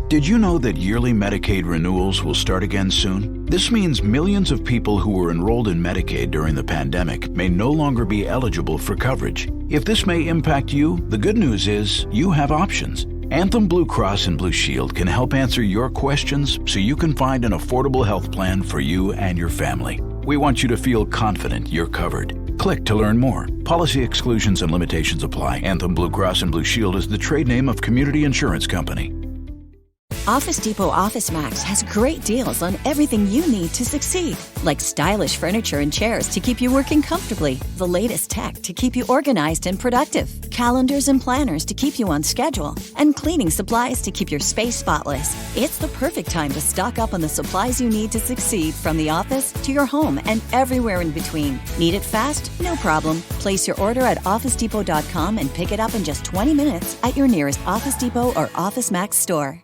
Did you know that yearly Medicaid renewals will start again soon? This means millions of people who were enrolled in Medicaid during the pandemic may no longer be eligible for coverage. If this may impact you, the good news is you have options. Anthem Blue Cross and Blue Shield can help answer your questions so you can find an affordable health plan for you and your family. We want you to feel confident you're covered. Click to learn more. Policy exclusions and limitations apply. Anthem Blue Cross and Blue Shield is the trade name of Community Insurance Company. Office Depot Office Max has great deals on everything you need to succeed, like stylish furniture and chairs to keep you working comfortably, the latest tech to keep you organized and productive, calendars and planners to keep you on schedule, and cleaning supplies to keep your space spotless. It's the perfect time to stock up on the supplies you need to succeed, from the office to your home and everywhere in between. Need it fast? No problem. Place your order at OfficeDepot.com and pick it up in just 20 minutes at your nearest Office Depot or Office Max store.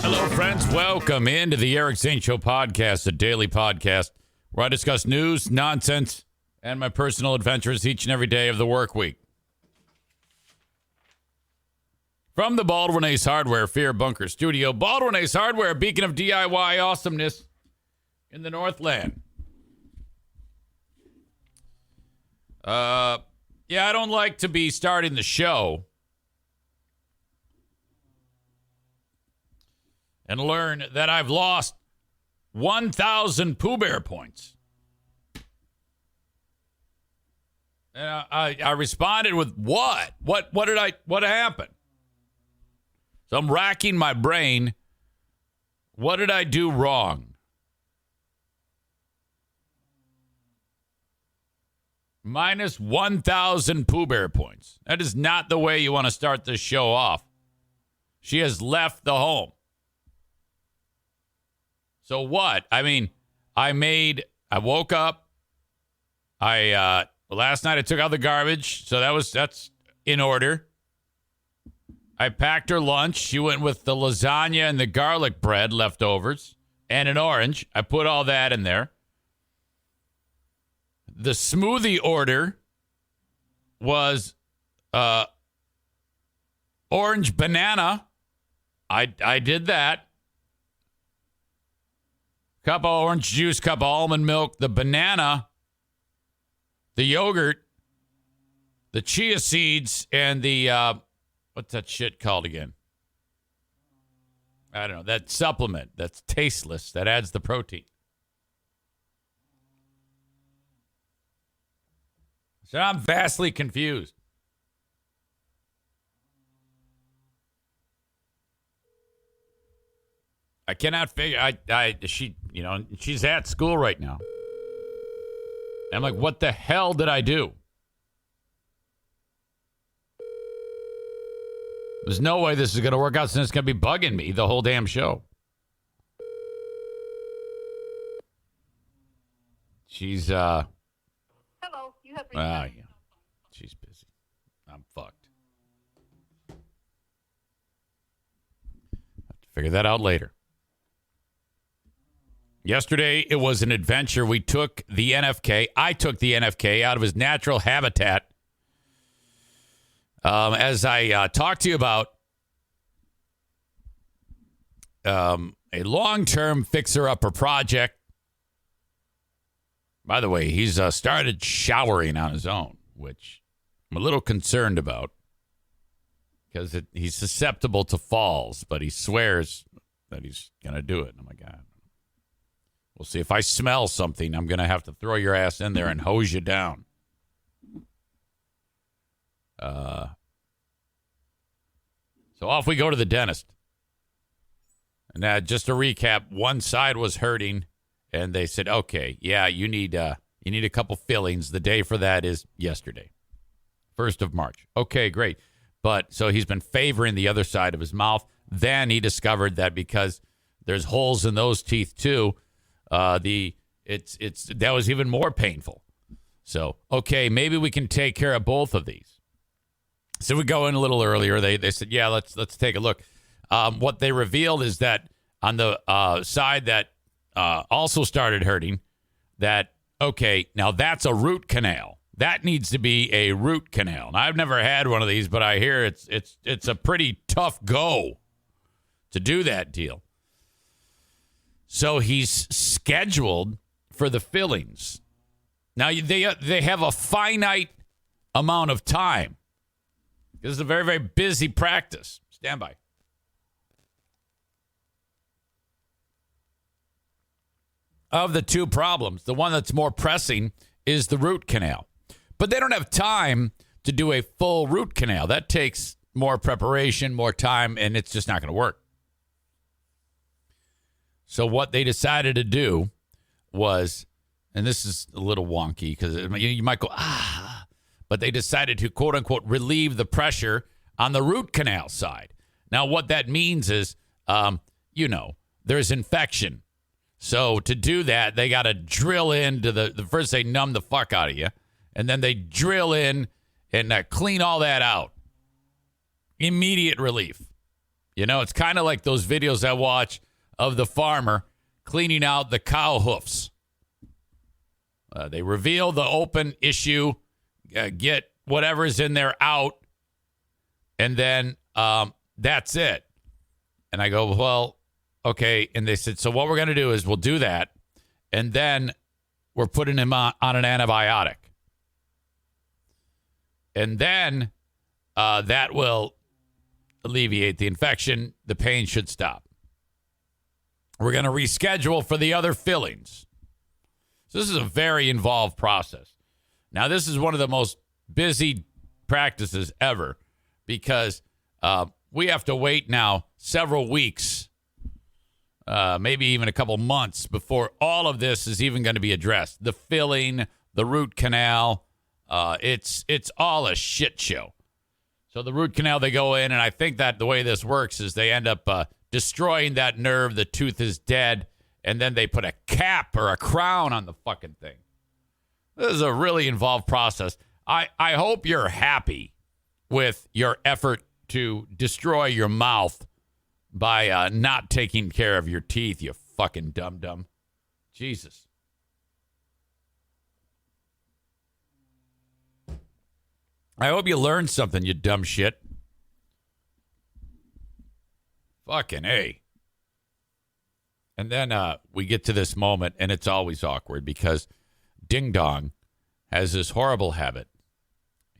Hello, friends. Welcome into the Eric Zane Show Podcast, a daily podcast where I discuss news, nonsense, and my personal adventures each and every day of the work week. From the Baldwin Ace Hardware Fear Bunker Studio, Baldwin Ace Hardware, a beacon of DIY awesomeness in the Northland. I don't like to be starting the show and learn that I've lost 1,000 Pooh Bear points. And I responded with, what? What happened? So I'm racking my brain. What did I do wrong? Minus 1,000 Pooh Bear points. That is not the way you want to start this show off. She has left the home. So what? I mean, I woke up. Last night I took out the garbage, so that's in order. I packed her lunch. She went with the lasagna and the garlic bread leftovers and an orange. I put all that in there. The smoothie order was orange banana. I did that. Cup of orange juice, cup of almond milk, the banana, the yogurt, the chia seeds, and the, what's that shit called again? I don't know. That supplement that's tasteless that adds the protein. So I'm vastly confused. I cannot figure. She's at school right now. And I'm like, what the hell did I do? There's no way this is going to work out, since it's going to be bugging me the whole damn show. She's Hello, you have reached yeah. She's busy. I'm fucked. Have to figure that out later. Yesterday, it was an adventure. We took the NFK. I took the NFK out of his natural habitat. As I talked to you about a long-term fixer-upper project. By the way, he's started showering on his own, which I'm a little concerned about, because he's susceptible to falls, but he swears that he's going to do it. And I'm like, God. We'll see. If I smell something, I'm going to have to throw your ass in there and hose you down. So off we go to the dentist. And just to recap, one side was hurting, and they said, okay, yeah, you need a couple fillings. The day for that is yesterday, 1st of March. Okay, great. But so he's been favoring the other side of his mouth. Then he discovered that because there's holes in those teeth too, that was even more painful. So, okay, maybe we can take care of both of these. So we go in a little earlier. They said, yeah, let's take a look. What they revealed is that on the side that also started hurting, that, okay, now that's a root canal. That needs to be a root canal. Now, I've never had one of these, but I hear it's a pretty tough go to do that deal. So he's scheduled for the fillings. Now, they have a finite amount of time. This is a very, very busy practice. Stand by. Of the two problems, the one that's more pressing is the root canal. But they don't have time to do a full root canal. That takes more preparation, more time, and it's just not going to work. So what they decided to do was, and this is a little wonky because you might go, but they decided to, quote unquote, relieve the pressure on the root canal side. Now, what that means is, there's infection. So to do that, they got to drill into the first they numb the fuck out of you, and then they drill in and clean all that out. Immediate relief. It's kind of like those videos I watch of the farmer cleaning out the cow hoofs. They reveal the open issue, get whatever's in there out, and then that's it. And I go, well, okay. And they said, so what we're going to do is we'll do that, and then we're putting him on an antibiotic. And then that will alleviate the infection. The pain should stop. We're going to reschedule for the other fillings. So this is a very involved process. Now, this is one of the most busy practices ever because we have to wait now several weeks, maybe even a couple months before all of this is even going to be addressed. The filling, the root canal, it's all a shit show. So the root canal, they go in, and I think that the way this works is they end up destroying that nerve. The tooth is dead, and then they put a cap or a crown on the fucking thing. This is a really involved process. I hope you're happy with your effort to destroy your mouth by not taking care of your teeth, you fucking dum-dum. Jesus. I hope you learned something, you dumb shit. Fucking A. And then we get to this moment, and it's always awkward because Ding Dong has this horrible habit.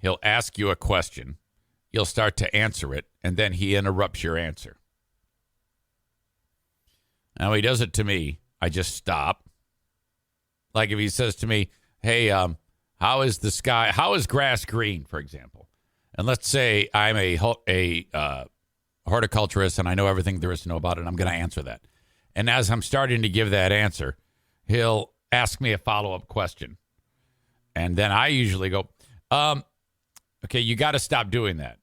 He'll ask you a question. You'll start to answer it, and then he interrupts your answer. Now, he does it to me. I just stop. Like if he says to me, hey, how is the sky? How is grass green, for example? And let's say I'm a horticulturist and I know everything there is to know about it, and I'm going to answer that. And as I'm starting to give that answer, he'll ask me a follow-up question. And then I usually go, okay, you got to stop doing that.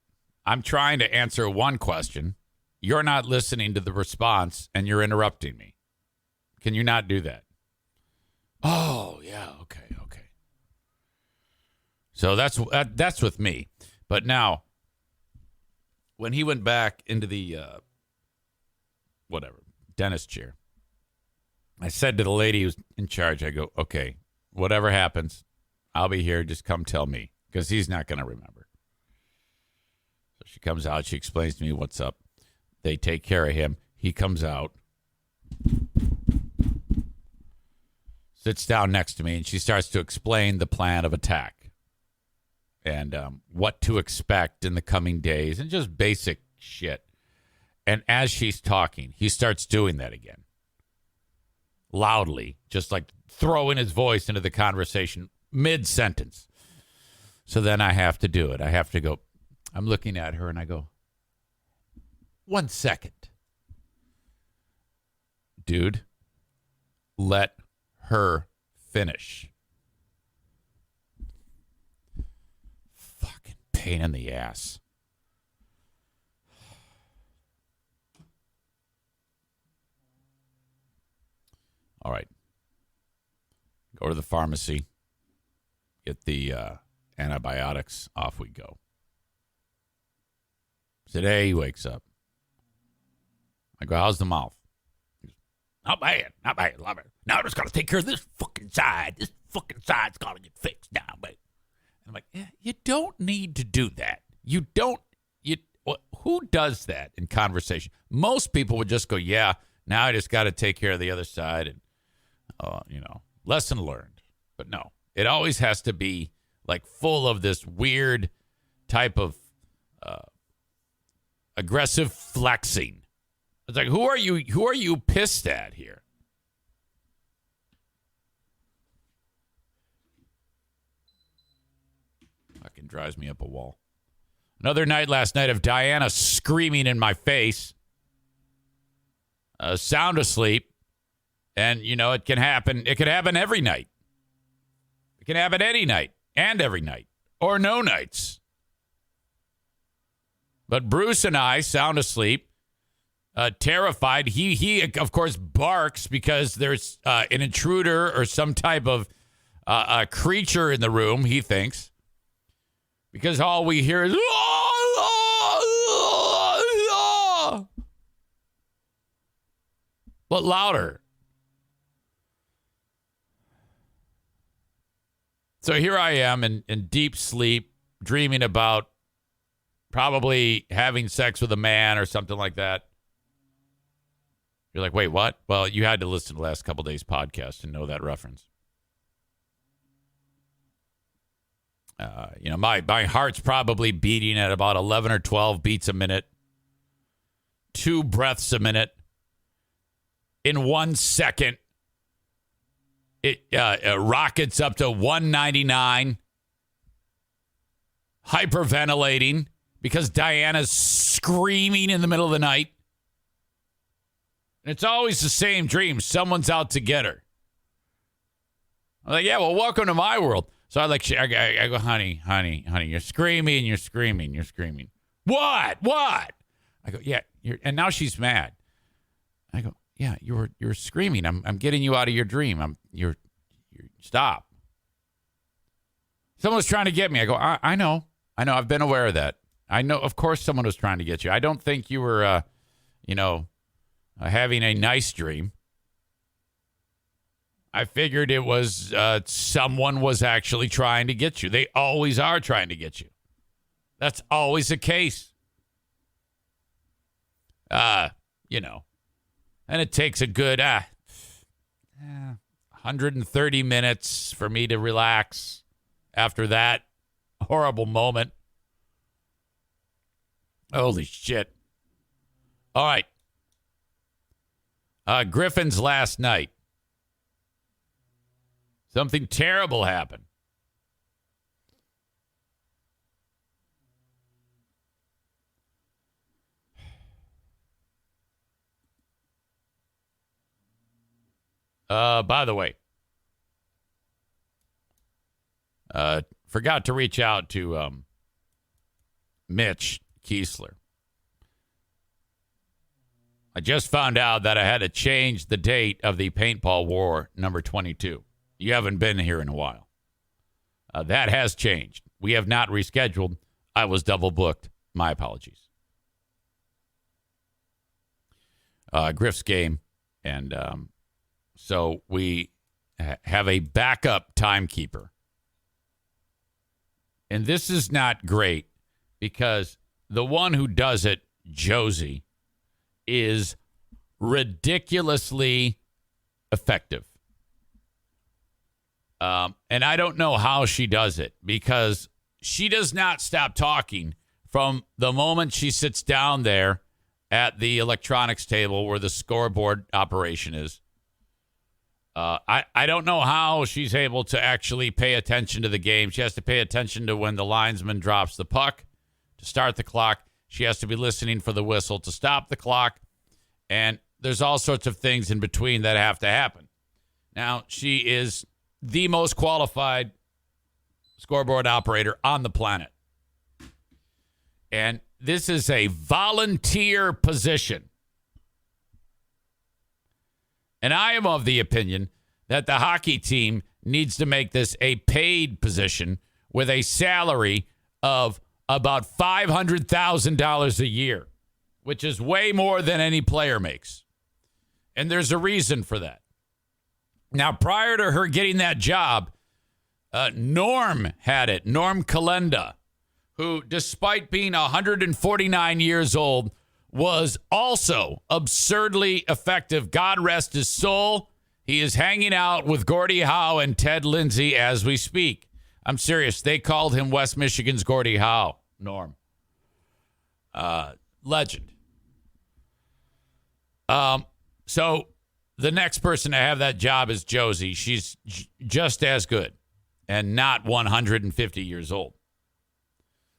I'm trying to answer one question. You're not listening to the response, and you're interrupting me. Can you not do that? Oh, yeah, okay. So that's with me. But now, when he went back into the, dentist chair, I said to the lady who's in charge, I go, okay, whatever happens, I'll be here. Just come tell me, because he's not going to remember. So she comes out. She explains to me what's up. They take care of him. He comes out, sits down next to me, and she starts to explain the plan of attack and what to expect in the coming days and just basic shit. And as she's talking, he starts doing that again. Loudly, just like throwing his voice into the conversation mid-sentence. So then I have to do it. I have to go, I'm looking at her and I go, 1 second. Dude, let her finish. Fucking pain in the ass. All right. Go to the pharmacy. Get the antibiotics. Off we go. Today he wakes up. I go, how's the mouth? He goes, not bad. Love it. Now I just got to take care of this fucking side. This fucking side's got to get fixed now, babe. I'm like, you don't need to do that. You don't. Who does that in conversation? Most people would just go, yeah, now I just got to take care of the other side. And, lesson learned. But no, it always has to be like full of this weird type of aggressive flexing. It's like, who are you pissed at here? Fucking drives me up a wall. Another night last night of Diana screaming in my face. Sound asleep. And, it can happen. It could happen every night. It can happen any night and every night. Or no nights. But Bruce and I, sound asleep, terrified. He of course, barks because there's an intruder or some type of a creature in the room, he thinks. Because all we hear is, but louder. So here I am in deep sleep, dreaming about probably having sex with a man or something like that. You're like, wait, what? Well, you had to listen to the last couple days' podcast and know that reference. My heart's probably beating at about 11 or 12 beats a minute, 2 breaths a minute. In 1 second, it rockets up to 199, hyperventilating because Diana's screaming in the middle of the night. And it's always the same dream. Someone's out to get her. I'm like, yeah, well, welcome to my world. So I go, honey, you're screaming. What? I go, yeah, and now she's mad. I go, yeah, you're screaming. I'm getting you out of your dream. You're stop. Someone was trying to get me. I go, I know. I've been aware of that. I know. Of course, someone was trying to get you. I don't think you were, having a nice dream. I figured it was someone was actually trying to get you. They always are trying to get you. That's always the case. And it takes a good 130 minutes for me to relax after that horrible moment. Holy shit. All right. Griffin's last night. Something terrible happened. By the way, forgot to reach out to Mitch Kiesler. I just found out that I had to change the date of the Paintball War number 22. You haven't been here in a while. That has changed. We have not rescheduled. I was double booked. My apologies. Griff's game. And so we have a backup timekeeper. And this is not great because the one who does it, Josie, is ridiculously effective. And I don't know how she does it because she does not stop talking from the moment she sits down there at the electronics table where the scoreboard operation is. I don't know how she's able to actually pay attention to the game. She has to pay attention to when the linesman drops the puck to start the clock. She has to be listening for the whistle to stop the clock. And there's all sorts of things in between that have to happen. Now, she is the most qualified scoreboard operator on the planet. And this is a volunteer position. And I am of the opinion that the hockey team needs to make this a paid position with a salary of about $500,000 a year, which is way more than any player makes. And there's a reason for that. Now, prior to her getting that job, Norm had it. Norm Kalenda, who, despite being 149 years old, was also absurdly effective. God rest his soul. He is hanging out with Gordie Howe and Ted Lindsay as we speak. I'm serious. They called him West Michigan's Gordie Howe, Norm. Legend. So the next person to have that job is Josie. She's just as good and not 150 years old.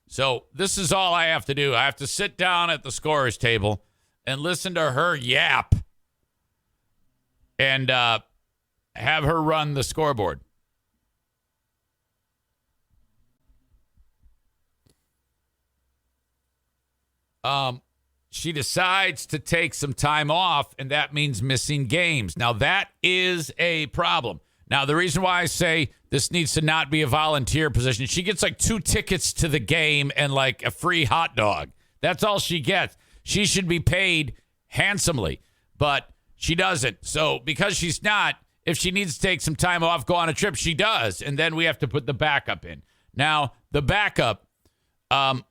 So this is all I have to do. I have to sit down at the scorer's table and listen to her yap and have her run the scoreboard. She decides to take some time off, and that means missing games. Now, that is a problem. Now, the reason why I say this needs to not be a volunteer position, she gets like 2 tickets to the game and like a free hot dog. That's all she gets. She should be paid handsomely, but she doesn't. So because she's not, if she needs to take some time off, go on a trip, she does. And then we have to put the backup in. Now, the backup, I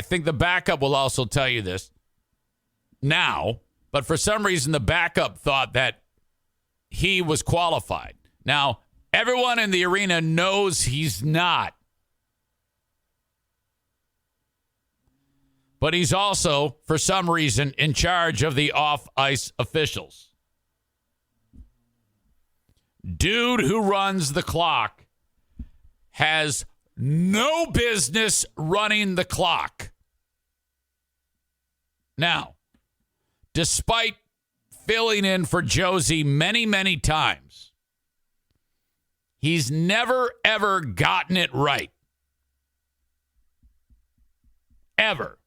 think the backup will also tell you this now, but for some reason, the backup thought that he was qualified. Now, everyone in the arena knows he's not. But he's also, for some reason, in charge of the off-ice officials. Dude who runs the clock has no business running the clock. Now, despite filling in for Josie many, many times, he's never, ever gotten it right. Ever.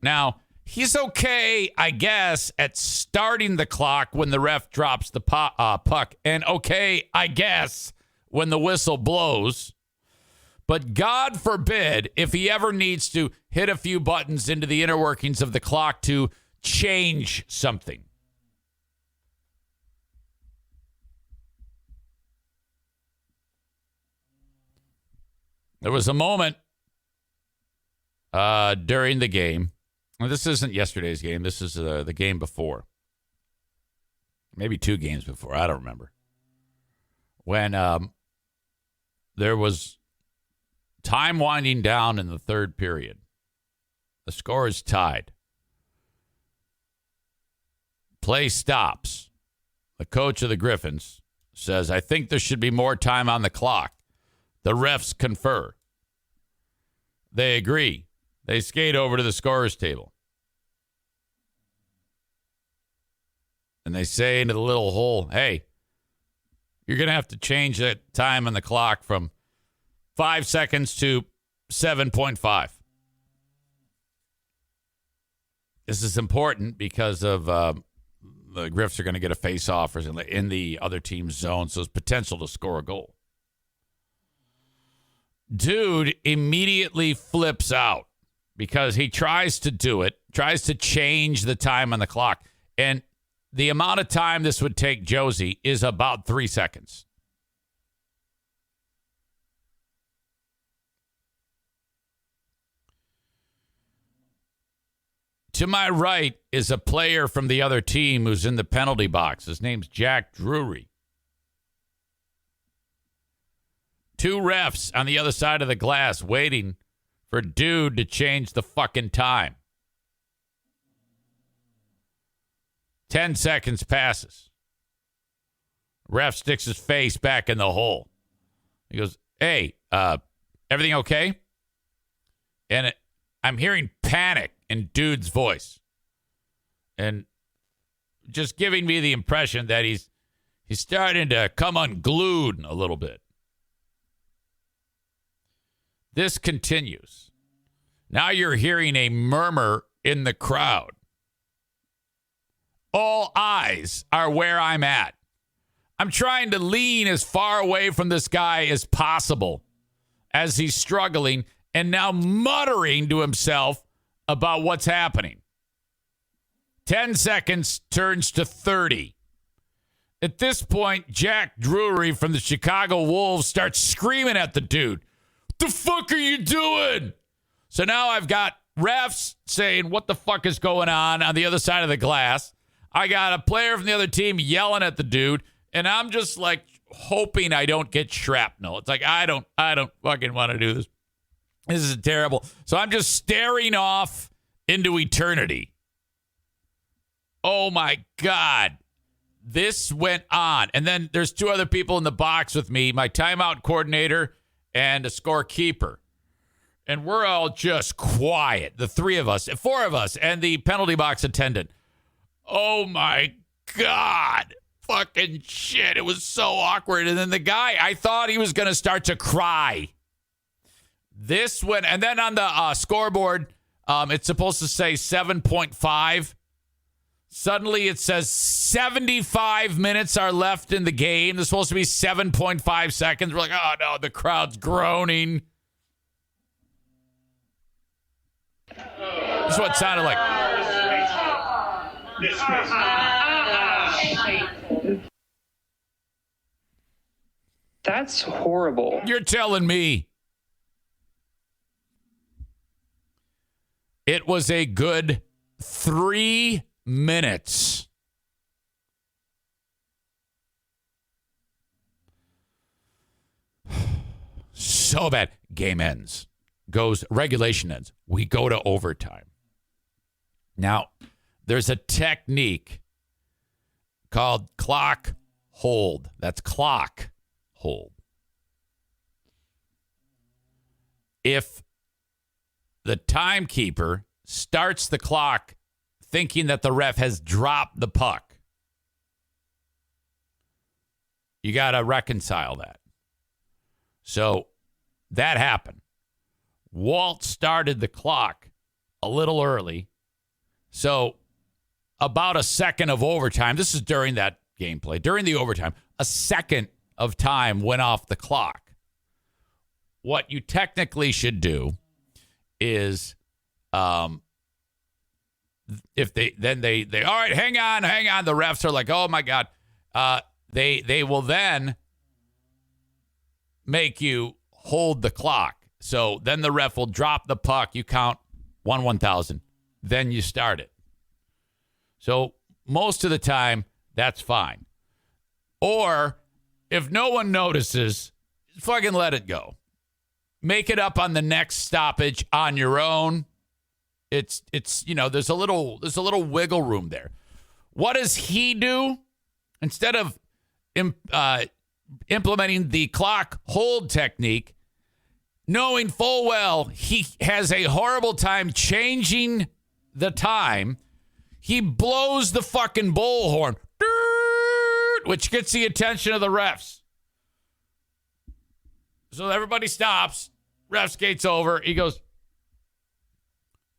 Now, he's okay, I guess, at starting the clock when the ref drops the puck. And okay, I guess, when the whistle blows. But God forbid if he ever needs to hit a few buttons into the inner workings of the clock to change something. There was a moment during the game. Well, this isn't yesterday's game. This is the game before. Maybe 2 games before. I don't remember. When there was time winding down in the third period. The score is tied. Play stops. The coach of the Griffins says, I think there should be more time on the clock. The refs confer. They agree. They skate over to the scorer's table. And they say into the little hole, hey, you're going to have to change that time on the clock from 5 seconds to 7.5. This is important because of the Griffs are going to get a face-off in the other team's zone, so there's potential to score a goal. Dude immediately flips out because he tries to do it, tries to change the time on the clock. And the amount of time this would take Josie is about 3 seconds. To my right is a player from the other team who's in the penalty box. His name's Jack Drury. 2 refs on the other side of the glass waiting for dude to change the fucking time. 10 seconds passes. Ref sticks his face back in the hole. He goes, hey, everything okay? And I'm hearing panic in dude's voice. And just giving me the impression that he's starting to come unglued a little bit. This continues. Now you're hearing a murmur in the crowd. All eyes are where I'm at. I'm trying to lean as far away from this guy as possible as he's struggling and now muttering to himself about what's happening. 10 seconds turns to 30. At this point, Jack Drury from the Chicago Wolves starts screaming at the dude. What the fuck are you doing? So now I've got refs saying, what the fuck is going on the other side of the glass? I got a player from the other team yelling at the dude, and I'm just like hoping I don't get shrapnel. It's like, I don't fucking want to do this. This is terrible. So I'm just staring off into eternity. Oh my God. This went on. And then there's two other people in the box with me, my timeout coordinator and a scorekeeper. And we're all just quiet. The four of us, and the penalty box attendant. Oh my God. Fucking shit. It was so awkward. And then the guy, I thought he was going to start to cry. This went, and then on the scoreboard, it's supposed to say 7.5. Suddenly it says 75 minutes are left in the game. There's supposed to be 7.5 seconds. We're like, oh no, the crowd's groaning. This is what it sounded like. That's horrible. You're telling me. It was a good 3 minutes. So bad. Game ends. Regulation ends. We go to overtime. Now, there's a technique called clock hold. That's clock hold. If the timekeeper starts the clock thinking that the ref has dropped the puck, you got to reconcile that. So that happened. Walt started the clock a little early. So about a second of overtime, this is during that gameplay, during the overtime, a second of time went off the clock. What you technically should do is if they all right, hang on. The refs are like, oh my God. They will then make you hold the clock. So then the ref will drop the puck. You count 1,000. Then you start it. So most of the time, that's fine. Or if no one notices, fucking let it go. Make it up on the next stoppage on your own. It's there's a little wiggle room there. What does he do? Instead of implementing the clock hold technique, knowing full well he has a horrible time changing the time, he blows the fucking bullhorn, which gets the attention of the refs. So everybody stops. Ref skates over. He goes,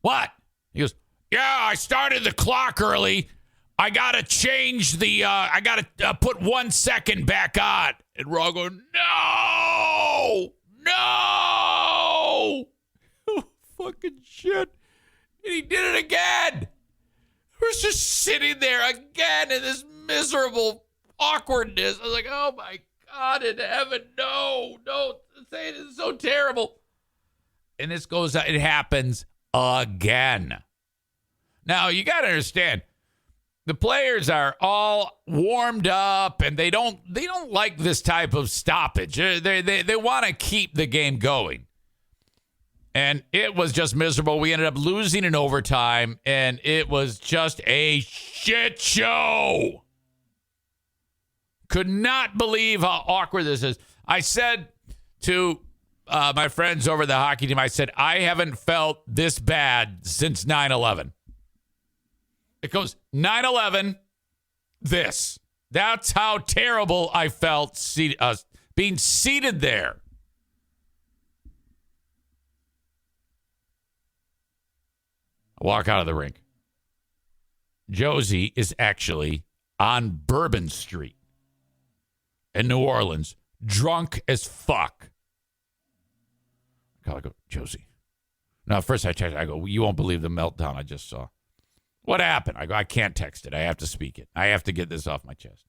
what? He goes, yeah, I started the clock early. I got to change I got to put 1 second back on. And we're all going, no. Fucking shit. And he did it again. We're just sitting there again in this miserable awkwardness. I was like, oh my God in heaven, no, don't say it. It's so terrible. And this goes, it happens again. Now, you got to understand, the players are all warmed up, and they don't like this type of stoppage. They want to keep the game going. And it was just miserable. We ended up losing in overtime, and it was just a shit show. Could not believe how awkward this is. I said to my friends over the hockey team, I said, I haven't felt this bad since 9/11. It goes 9/11, this. That's how terrible I felt being seated there. I walk out of the rink. Josie is actually on Bourbon Street in New Orleans, drunk as fuck. I go, Josie. Now, first I text, I go, you won't believe the meltdown I just saw. What happened? I go, I can't text it. I have to speak it. I have to get this off my chest.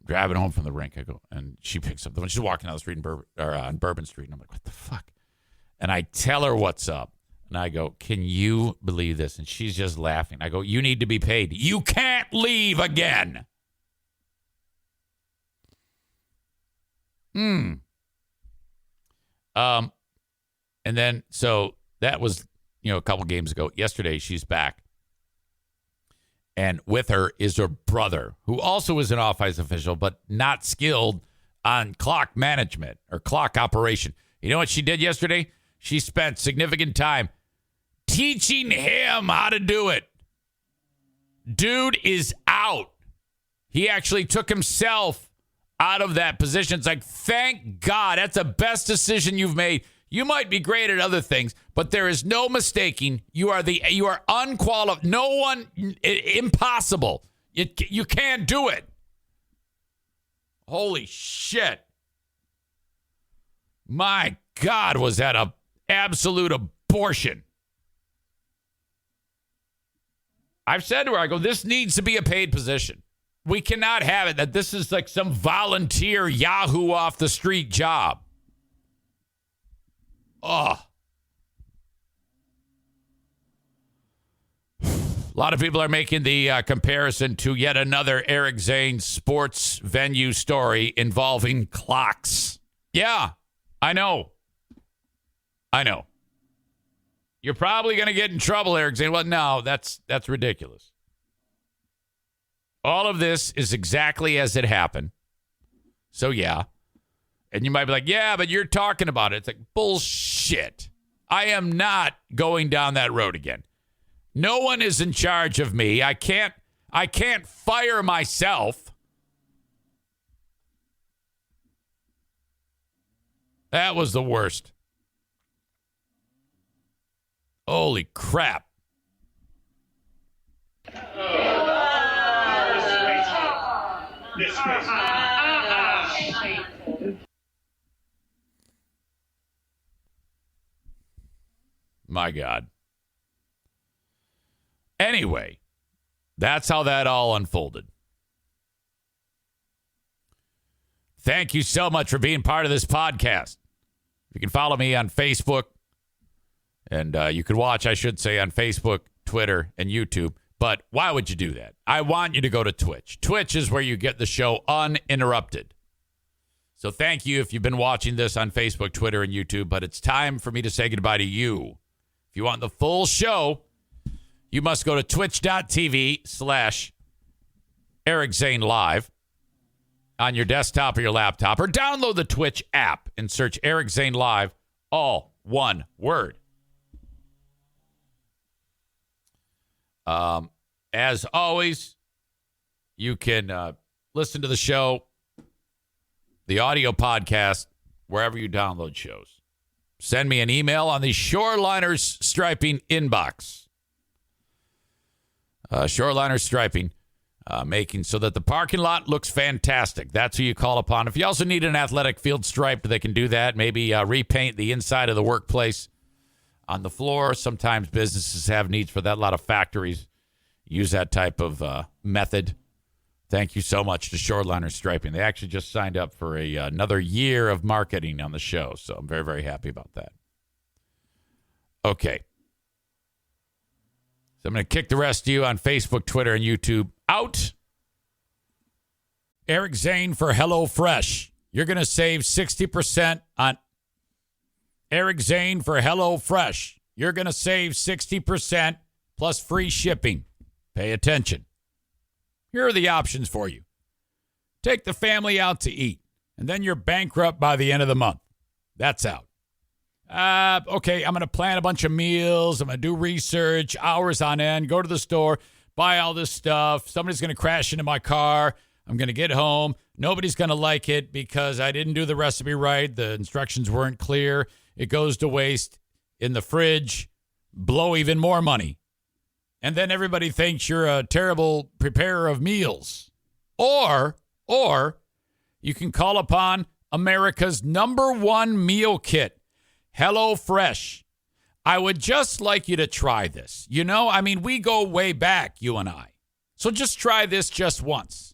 driving home from the rink. I go, and she picks up the one. She's walking down the street on Bourbon Street. And I'm like, what the fuck? And I tell her what's up. And I go, can you believe this? And she's just laughing. I go, you need to be paid. You can't leave again. And then, so that was, a couple games ago. Yesterday, she's back. And with her is her brother, who also is an off-ice official, but not skilled on clock management or clock operation. You know what she did yesterday? She spent significant time teaching him how to do it. Dude is out. He actually took himself out of that position. It's like, thank God. That's the best decision you've made. You might be great at other things, but there is no mistaking. You are unqualified. No one, impossible. You can't do it. Holy shit. My God, was that a absolute abortion. I've said to her, I go, this needs to be a paid position. We cannot have it that this is like some volunteer Yahoo off the street job. Oh. A lot of people are making the comparison to yet another Eric Zane sports venue story involving clocks. Yeah, I know. You're probably going to get in trouble, Eric Zane. Well, no, that's ridiculous. All of this is exactly as it happened. So, yeah. And you might be like, yeah, but you're talking about it. It's like, bullshit. I am not going down that road again. No one is in charge of me. I can't fire myself. That was the worst. Holy crap. My God. Anyway, that's how that all unfolded. Thank you so much for being part of this podcast. You can follow me on Facebook, and you can watch, I should say, on Facebook, Twitter, and YouTube. But why would you do that? I want you to go to Twitch. Twitch is where you get the show uninterrupted. So thank you if you've been watching this on Facebook, Twitter, and YouTube. But it's time for me to say goodbye to you. If you want the full show, you must go to twitch.tv/Eric Zane Live on your desktop or your laptop, or download the Twitch app and search Eric Zane Live, all one word. As always, you can listen to the show, the audio podcast, wherever you download shows. Send me an email on the Shoreliners Striping inbox. Shoreliners Striping, making so that the parking lot looks fantastic. That's who you call upon. If you also need an athletic field striped, they can do that. Maybe repaint the inside of the workplace on the floor. Sometimes businesses have needs for that. A lot of factories use that type of method. Thank you so much to Shoreliners Striping. They actually just signed up for another year of marketing on the show, so I'm very, very happy about that. Okay. So I'm going to kick the rest of you on Facebook, Twitter, and YouTube out. Eric Zane for HelloFresh. You're going to save 60% on Eric Zane for HelloFresh. You're going to save 60% plus free shipping. Pay attention. Here are the options for you. Take the family out to eat, and then you're bankrupt by the end of the month. That's out. Okay, I'm going to plan a bunch of meals. I'm going to do research, hours on end, go to the store, buy all this stuff. Somebody's going to crash into my car. I'm going to get home. Nobody's going to like it because I didn't do the recipe right. The instructions weren't clear. It goes to waste in the fridge. Blow even more money. And then everybody thinks you're a terrible preparer of meals. Or you can call upon America's #1 meal kit, HelloFresh. I would just like you to try this. We go way back, you and I. So just try this just once.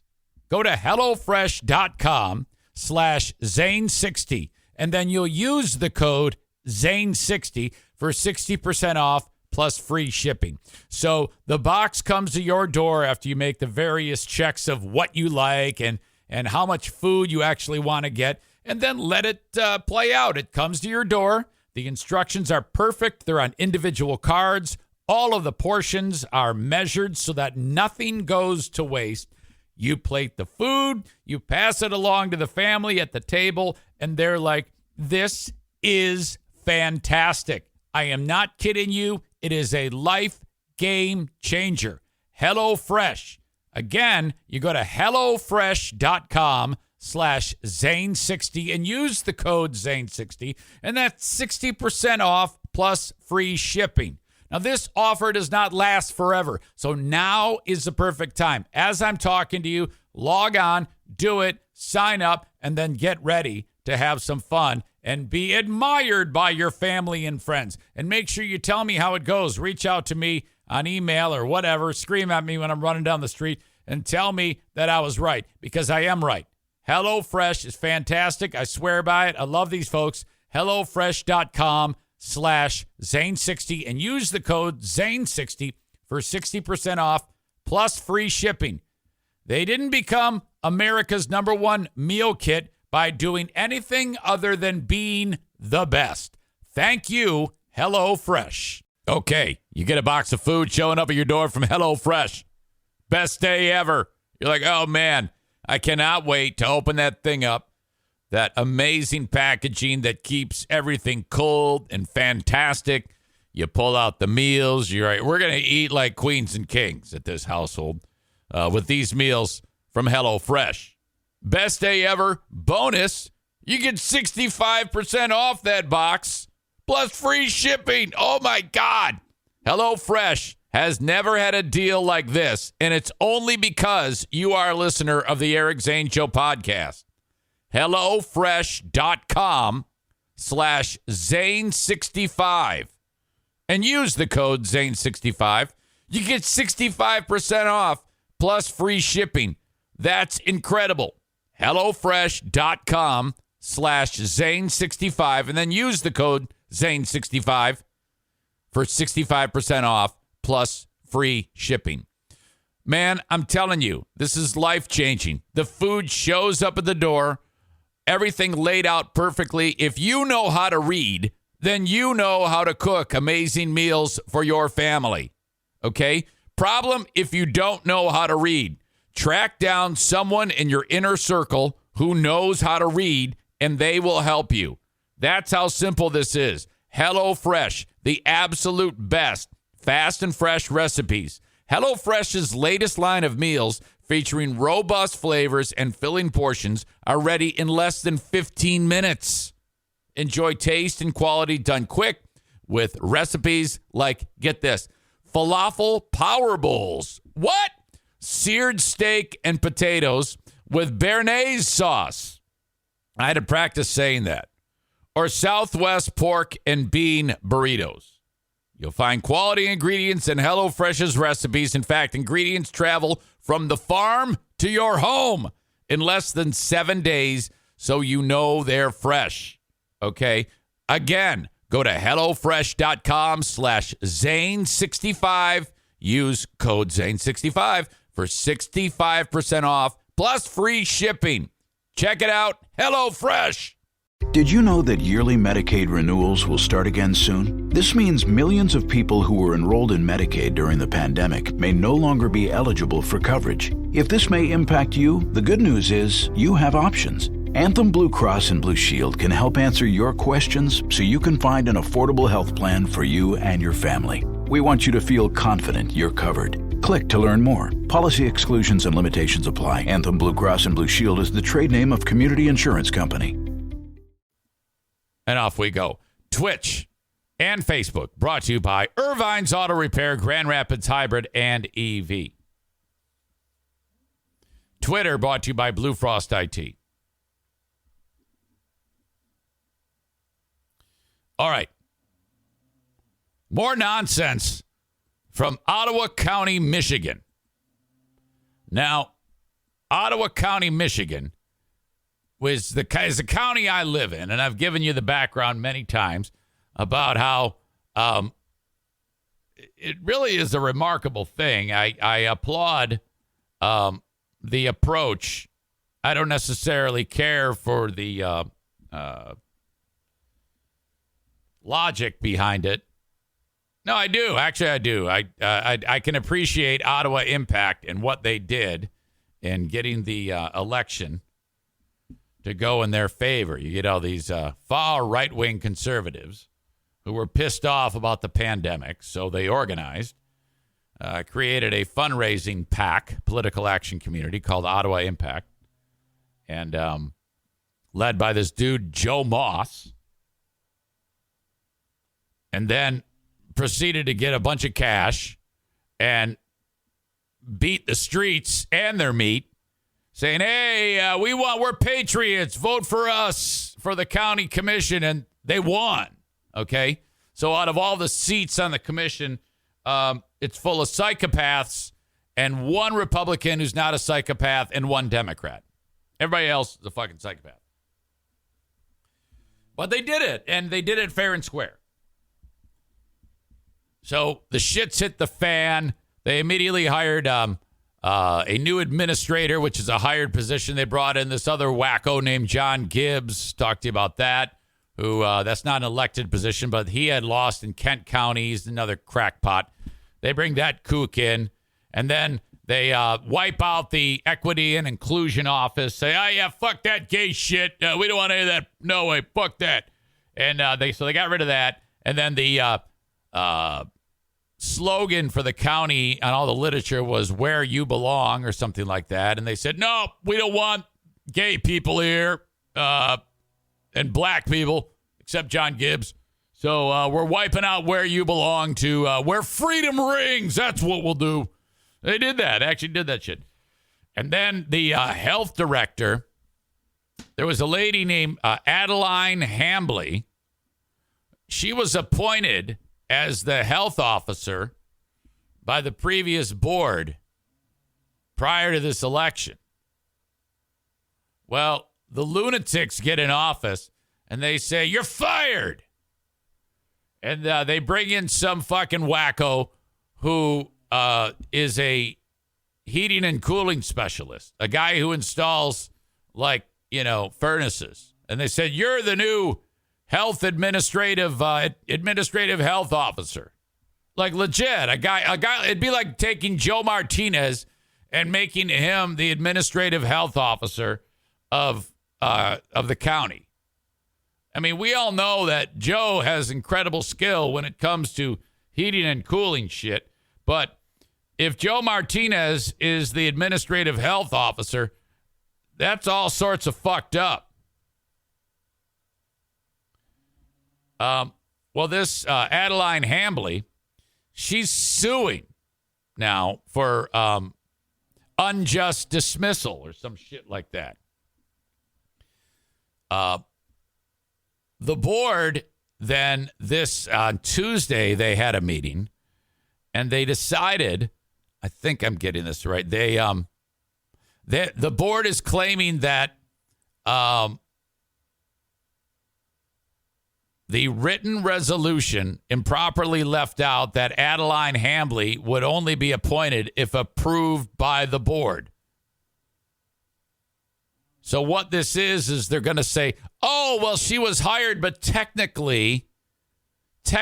Go to HelloFresh.com/Zane60, and then you'll use the code Zane60 for 60% off plus free shipping. So the box comes to your door after you make the various checks of what you like and how much food you actually want to get, and then let it play out. It comes to your door. The instructions are perfect. They're on individual cards. All of the portions are measured so that nothing goes to waste. You plate the food, you pass it along to the family at the table, and they're like, this is fantastic. I am not kidding you. It is a life game changer. HelloFresh. Again, you go to HelloFresh.com/Zane60 and use the code Zane60, and that's 60% off plus free shipping. Now, this offer does not last forever, so now is the perfect time. As I'm talking to you, log on, do it, sign up, and then get ready to have some fun and be admired by your family and friends. And make sure you tell me how it goes. Reach out to me on email or whatever. Scream at me when I'm running down the street and tell me that I was right, because I am right. HelloFresh is fantastic. I swear by it. I love these folks. HelloFresh.com/Zane60 and use the code Zane60 for 60% off plus free shipping. They didn't become America's #1 meal kit by doing anything other than being the best. Thank you, HelloFresh. Okay, you get a box of food showing up at your door from HelloFresh. Best day ever. You're like, oh, man, I cannot wait to open that thing up. That amazing packaging that keeps everything cold and fantastic. You pull out the meals. You're right. We're going to eat like queens and kings at this household with these meals from HelloFresh. Best day ever. Bonus, you get 65% off that box plus free shipping. Oh, my God. HelloFresh has never had a deal like this, and it's only because you are a listener of the Eric Zane Show podcast. HelloFresh.com/Zane65 and use the code Zane65. You get 65% off plus free shipping. That's incredible. HelloFresh.com/Zane65 and then use the code Zane65 for 65% off plus free shipping. Man, I'm telling you, this is life-changing. The food shows up at the door. Everything laid out perfectly. If you know how to read, then you know how to cook amazing meals for your family. Okay? Problem if you don't know how to read. Track down someone in your inner circle who knows how to read, and they will help you. That's how simple this is. HelloFresh, the absolute best fast and fresh recipes. HelloFresh's latest line of meals featuring robust flavors and filling portions are ready in less than 15 minutes. Enjoy taste and quality done quick with recipes like, get this, falafel power bowls. What? Seared steak and potatoes with béarnaise sauce. I had to practice saying that. Or Southwest pork and bean burritos. You'll find quality ingredients in HelloFresh's recipes. In fact, ingredients travel from the farm to your home in less than 7 days, so you know they're fresh. Okay? Again, go to HelloFresh.com/Zane65. Use code Zane65 for 65% off plus free shipping. Check it out. HelloFresh. Did you know that yearly Medicaid renewals will start again soon? This means millions of people who were enrolled in Medicaid during the pandemic may no longer be eligible for coverage. If this may impact you, the good news is you have options. Anthem Blue Cross and Blue Shield can help answer your questions so you can find an affordable health plan for you and your family. We want you to feel confident you're covered. Click to learn more. Policy exclusions and limitations apply. Anthem Blue Cross and Blue Shield is the trade name of Community Insurance Company. And off we go. Twitch and Facebook brought to you by Irvine's Auto Repair, Grand Rapids Hybrid and EV. Twitter brought to you by Blue Frost IT. All right. More nonsense from Ottawa County, Michigan. Now, Ottawa County, Michigan, is the county I live in, and I've given you the background many times about how it really is a remarkable thing. I applaud the approach. I don't necessarily care for the logic behind it. No, I do. Actually, I do. I can appreciate Ottawa Impact and what they did in getting the election to go in their favor. You get all these far right-wing conservatives who were pissed off about the pandemic, so they organized, created a fundraising PAC, political action community, called Ottawa Impact, and led by this dude, Joe Moss, and then proceeded to get a bunch of cash and beat the streets and their meat, saying, hey, we're patriots, vote for us for the county commission, and they won, okay? So out of all the seats on the commission, it's full of psychopaths and one Republican who's not a psychopath and one Democrat. Everybody else is a fucking psychopath. But they did it, and they did it fair and square. So the shit's hit the fan. They immediately hired a new administrator, which is a hired position. They brought in this other wacko named John Gibbs. Talked to you about that. Who that's not an elected position, but he had lost in Kent County. He's another crackpot. They bring that kook in, and then they wipe out the equity and inclusion office. Say, oh yeah, fuck that gay shit. We don't want any of that. No way, fuck that. And they got rid of that. And then the slogan for the county on all the literature was "Where You Belong" or something like that. And they said, no, we don't want gay people here and black people, except John Gibbs. So we're wiping out "Where You Belong" to "Where Freedom Rings." That's what we'll do. They did that. Actually did that shit. And then the health director, there was a lady named Adeline Hambley. She was appointed as the health officer by the previous board prior to this election. Well, the lunatics get in office and they say, you're fired. And they bring in some fucking wacko who is a heating and cooling specialist, a guy who installs furnaces. And they said, you're the new administrative health officer. Like legit, a guy, it'd be like taking Joe Martinez and making him the administrative health officer of the county. I mean, we all know that Joe has incredible skill when it comes to heating and cooling shit. But if Joe Martinez is the administrative health officer, that's all sorts of fucked up. Well, this Adeline Hambley, she's suing now for unjust dismissal or some shit like that. The board then on Tuesday, they had a meeting and they decided, I think I'm getting this right. The board is claiming that the written resolution improperly left out that Adeline Hambley would only be appointed if approved by the board. So what this is they're going to say, oh, well, she was hired, but technically, the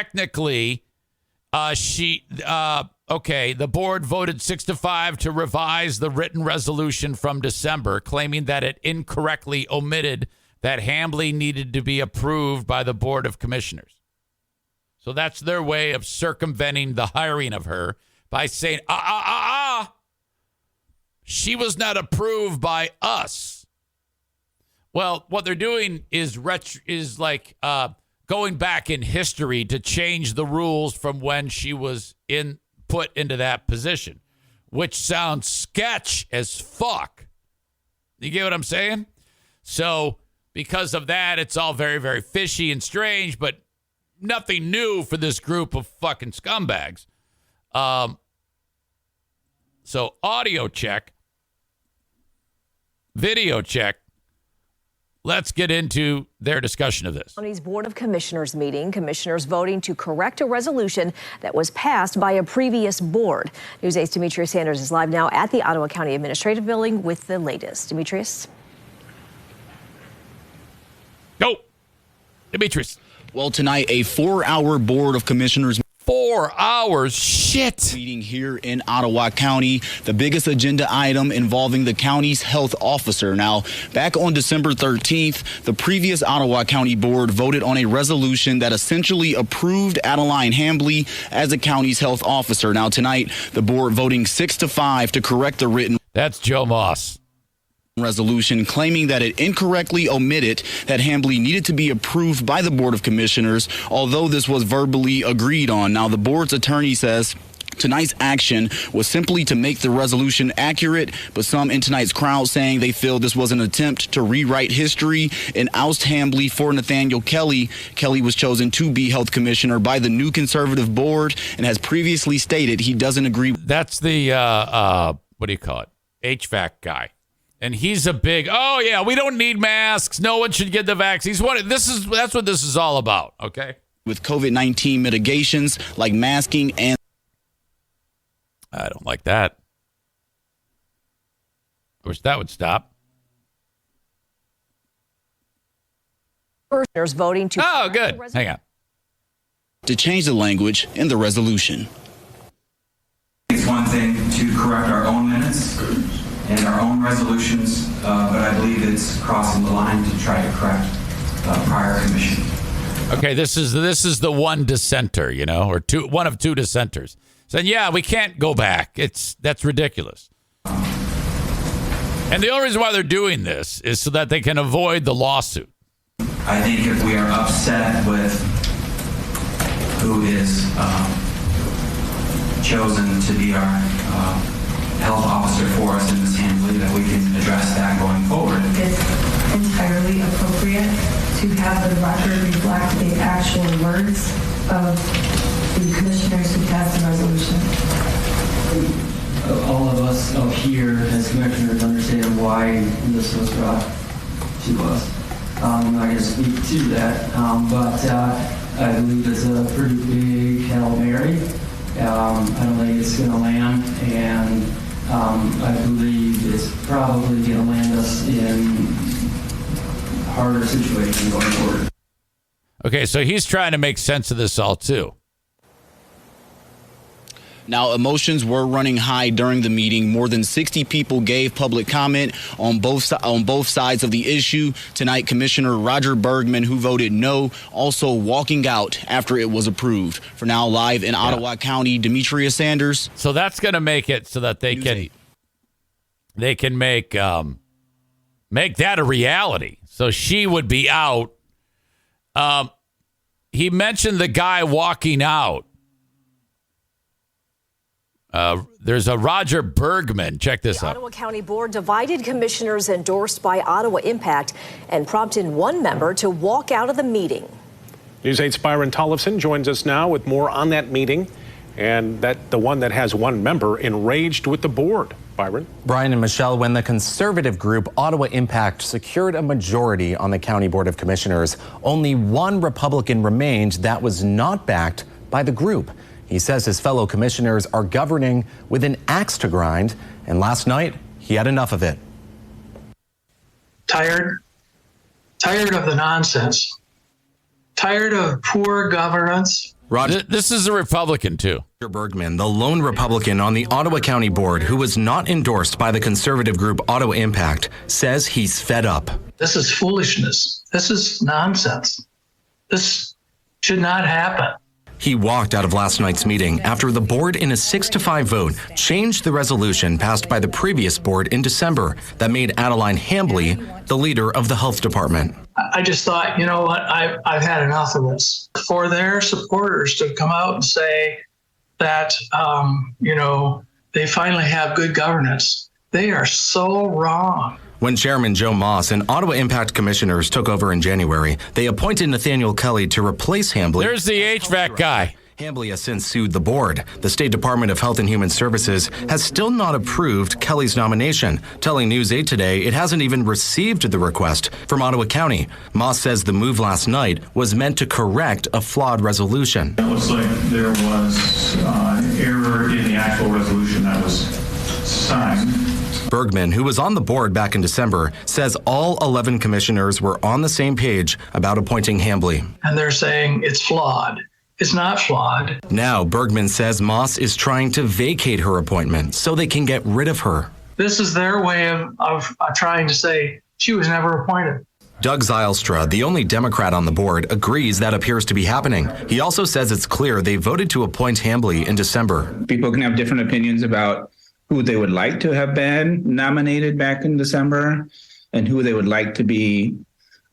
board voted 6-5 to revise the written resolution from December, claiming that it incorrectly omitted that Hambley needed to be approved by the Board of Commissioners. So that's their way of circumventing the hiring of her by saying, she was not approved by us. Well, what they're doing is going back in history to change the rules from when she was put into that position, which sounds sketch as fuck. You get what I'm saying? So because of that, it's all very, very fishy and strange, but nothing new for this group of fucking scumbags. So audio check. video check. Let's get into their discussion of this. County's Board of Commissioners meeting, commissioners voting to correct a resolution that was passed by a previous board. News 8's Demetrius Sanders is live now at the Ottawa County Administrative Building with the latest. Demetrius? Go, Demetrius. Well, tonight, a 4-hour Board of Commissioners 4 hours? Shit. meeting here in Ottawa County. The biggest agenda item involving the county's health officer. Now, back on December 13th, the previous Ottawa County Board voted on a resolution that essentially approved Adeline Hambley as the county's health officer. Now, tonight, the board voting 6-5 to correct the written That's Joe Moss. resolution, claiming that it incorrectly omitted that Hambley needed to be approved by the Board of Commissioners, although this was verbally agreed on. Now, the board's attorney says tonight's action was simply to make the resolution accurate, but some in tonight's crowd saying they feel this was an attempt to rewrite history and oust Hambley for Nathaniel Kelly. Kelly was chosen to be health commissioner by the new conservative board and has previously stated he doesn't agree. That's the, what do you call it? HVAC guy. And he's a big, oh, yeah, we don't need masks. No one should get the vaccines. That's what this is all about, okay? With COVID-19 mitigations like masking and... I don't like that. I wish that would stop. Commissioners voting to... Oh, good. Hang on. to change the language in the resolution. It's one thing to correct our own minutes and our own resolutions, but I believe it's crossing the line to try to correct prior commission. Okay, this is the one dissenter, or one of two dissenters. Saying, yeah, we can't go back. That's ridiculous. And the only reason why they're doing this is so that they can avoid the lawsuit. I think if we are upset with who is chosen to be our health officer for us in this Hambley, that we can address that going forward. It's entirely appropriate to have the record reflect the actual words of the commissioners who passed the resolution. All of us here as commissioners understand why this was brought to us. I'm not going to speak to that, but I believe it's a pretty big Hail Mary. I don't think it's going to land, and I believe it's probably going to land us in harder situations going forward. Okay, so he's trying to make sense of this all, too. Now, emotions were running high during the meeting. More than 60 people gave public comment on both sides of the issue. Tonight, Commissioner Roger Bergman, who voted no, also walking out after it was approved. For now, live in Ottawa County, Demetrius Sanders. So that's going to make it so that they can make that a reality. So she would be out. He mentioned the guy walking out. There's a Roger Bergman. Check this out. The Ottawa County Board divided commissioners endorsed by Ottawa Impact and prompted one member to walk out of the meeting. News 8's Byron Tollefson joins us now with more on that meeting and the one that has one member enraged with the board. Byron. Brian and Michelle, when the conservative group Ottawa Impact secured a majority on the County Board of Commissioners, only one Republican remained that was not backed by the group. He says his fellow commissioners are governing with an axe to grind, and last night he had enough of it. Tired of the nonsense. Tired of poor governance. This is a Republican, too. Roger Bergman, the lone Republican on the Ottawa County Board who was not endorsed by the conservative group Ottawa Impact, says he's fed up. This is foolishness. This is nonsense. This should not happen. He walked out of last night's meeting after the board in a 6-5 vote changed the resolution passed by the previous board in December that made Adeline Hambley the leader of the health department. I just thought, you know what, I've had enough of this. For their supporters to come out and say that, they finally have good governance, they are so wrong. When Chairman Joe Moss and Ottawa Impact commissioners took over in January, they appointed Nathaniel Kelly to replace Hambley. There's the HVAC guy. Hambly has since sued the board. The State Department of Health and Human Services has still not approved Kelly's nomination, telling News 8 today it hasn't even received the request from Ottawa County. Moss says the move last night was meant to correct a flawed resolution. It looks like there was an error in the actual resolution that was signed. Bergman, who was on the board back in December, says all 11 commissioners were on the same page about appointing Hambly. And they're saying it's flawed. It's not flawed. Now, Bergman says Moss is trying to vacate her appointment so they can get rid of her. This is their way of trying to say she was never appointed. Doug Zylstra, the only Democrat on the board, agrees that appears to be happening. He also says it's clear they voted to appoint Hambly in December. People can have different opinions about who they would like to have been nominated back in December and who they would like to be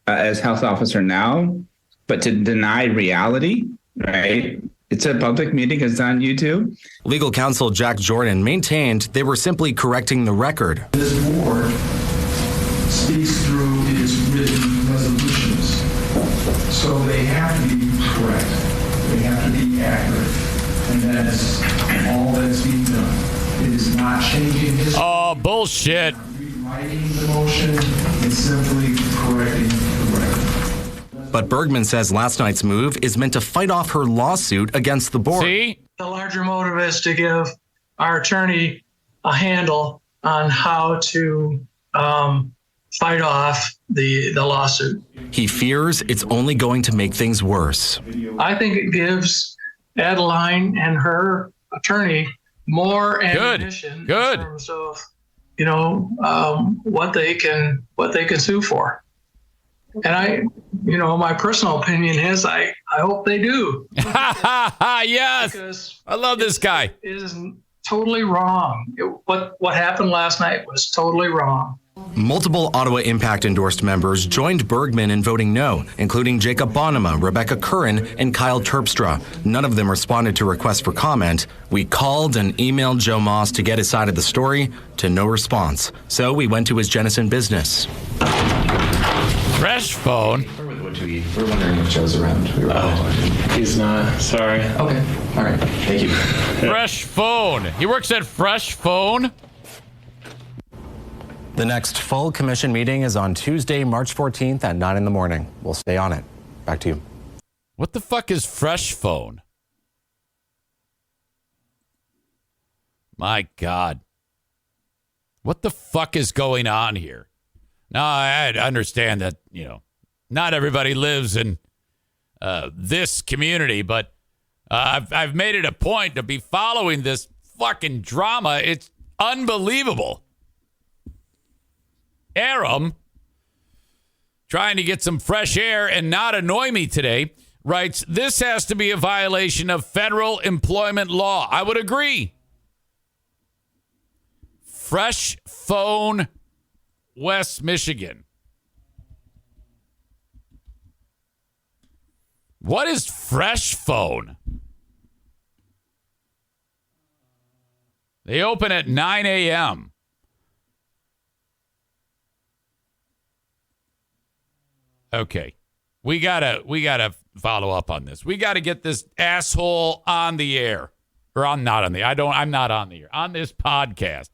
as health officer now. But to deny reality, right? It's a public meeting. It's on YouTube. Legal counsel Jack Jordan maintained they were simply correcting the record. This board speaks through its written resolutions. So they have to be correct. They have to be accurate. And that is all that's being done. It is not changing history. Oh, bullshit. Rewriting the motion. It's simply correcting the record. But Bergman says last night's move is meant to fight off her lawsuit against the board. See? The larger motive is to give our attorney a handle on how to fight off the lawsuit. He fears it's only going to make things worse. I think it gives Adeline and her attorney more ammunition in terms of, what they can sue for. And my personal opinion is I hope they do. Yes. Because I love this guy. It is totally wrong. What happened last night was totally wrong. Multiple Ottawa Impact endorsed members joined Bergman in voting no, including Jacob Bonema, Rebecca Curran, and Kyle Terpstra. None of them responded to requests for comment. We called and emailed Joe Moss to get his side of the story, to no response. So we went to his Jenison business. Fresh phone. We're wondering if Joe's around. He's not. Sorry. Okay. All right. Thank you. Fresh phone. He works at Fresh Phone. The next full commission meeting is on Tuesday, March 14th at 9 in the morning. We'll stay on it. Back to you. What the fuck is Fresh Phone? My God. What the fuck is going on here? Now, I understand that, not everybody lives in this community, but I've made it a point to be following this fucking drama. It's unbelievable. Aram, trying to get some fresh air and not annoy me today, writes, this has to be a violation of federal employment law. I would agree. Fresh Phone, West Michigan. What is Fresh Phone? They open at 9 a.m. Okay. We gotta follow up on this. We gotta get this asshole on the air. Or I'm not on the I'm not on the air. On this podcast.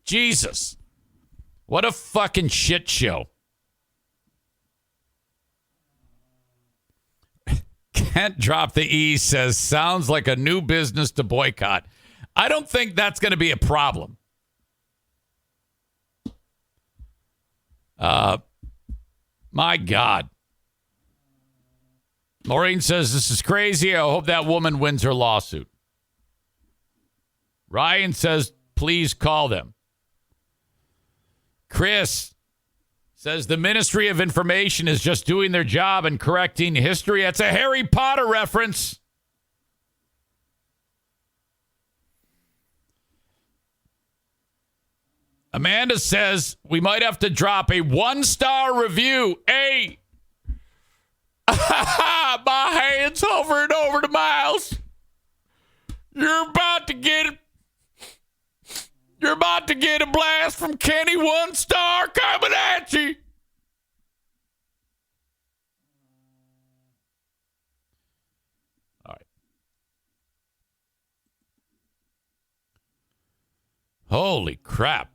Jesus. What a fucking shit show. Can't drop the E says, sounds like a new business to boycott. I don't think that's going to be a problem. My God. Maureen says, this is crazy. I hope that woman wins her lawsuit. Ryan says, please call them. Chris says, the Ministry of Information is just doing their job and correcting history. That's a Harry Potter reference. Amanda says, we might have to drop a 1-star review. Hey, my hand's hovering over the mouse. You're about to get a blast from Kenny 1-star coming at you. All right. Holy crap.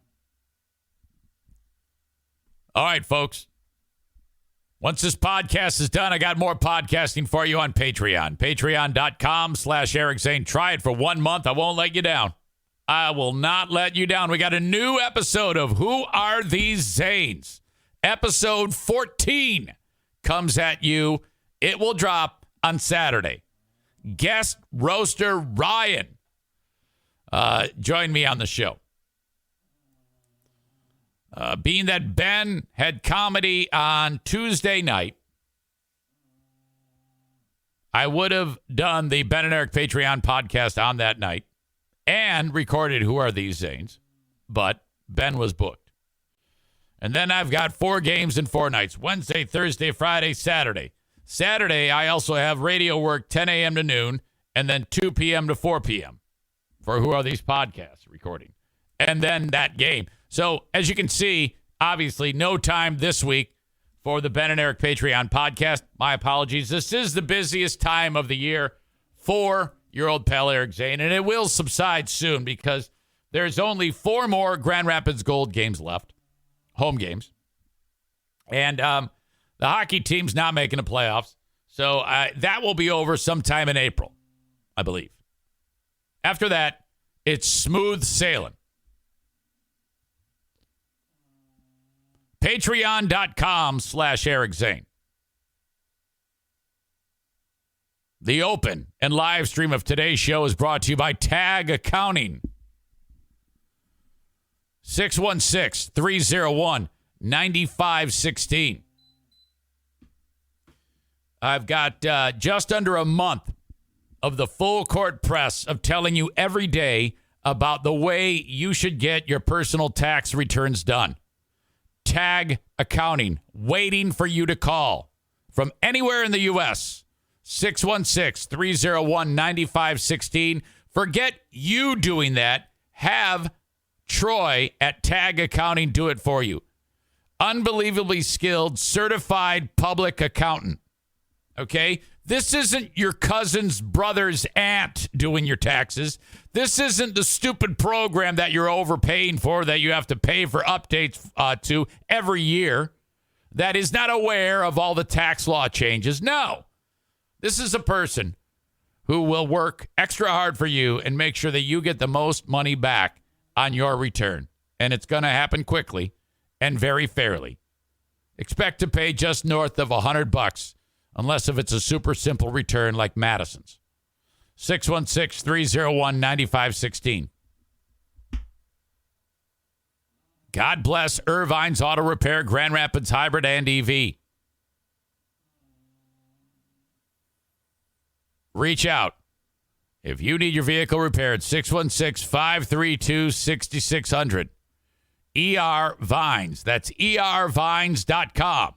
All right, folks. Once this podcast is done, I got more podcasting for you on Patreon. Patreon.com/Eric Zane. Try it for 1 month. I won't let you down. I will not let you down. We got a new episode of Who Are These Zanes? Episode 14 comes at you. It will drop on Saturday. Guest roaster Ryan joined me on the show. Being that Ben had comedy on Tuesday night, I would have done the Ben and Eric Patreon podcast on that night and recorded Who Are These Zanes, but Ben was booked. And then I've got 4 games in 4 nights, Wednesday, Thursday, Friday, Saturday. Saturday, I also have radio work 10 a.m. to noon and then 2 p.m. to 4 p.m. for Who Are These Podcasts recording. And then that game. So, as you can see, obviously, no time this week for the Ben and Eric Patreon podcast. My apologies. This is the busiest time of the year for your old pal Eric Zane, and it will subside soon because there's only 4 more Grand Rapids Gold games left, home games. And the hockey team's not making the playoffs, so that will be over sometime in April, I believe. After that, it's smooth sailing. Patreon.com/Eric Zane. The open and live stream of today's show is brought to you by Tag Accounting. 616-301-9516. I've got just under a month of the full court press of telling you every day about the way you should get your personal tax returns done. Tag Accounting, waiting for you to call from anywhere in the U.S. 616-301-9516. Forget you doing that. Have Troy at Tag Accounting do it for you. Unbelievably skilled, certified public accountant. Okay? This isn't your cousin's brother's aunt doing your taxes. This isn't the stupid program that you're overpaying for that you have to pay for updates to every year that is not aware of all the tax law changes. No. This is a person who will work extra hard for you and make sure that you get the most money back on your return. And it's going to happen quickly and very fairly. Expect to pay just north of $100. Unless if it's a super simple return like Madison's. 616-301-9516. God bless Irvine's Auto Repair, Grand Rapids Hybrid and EV. Reach out. If you need your vehicle repaired, 616-532-6600. ER Vines. That's ervines.com.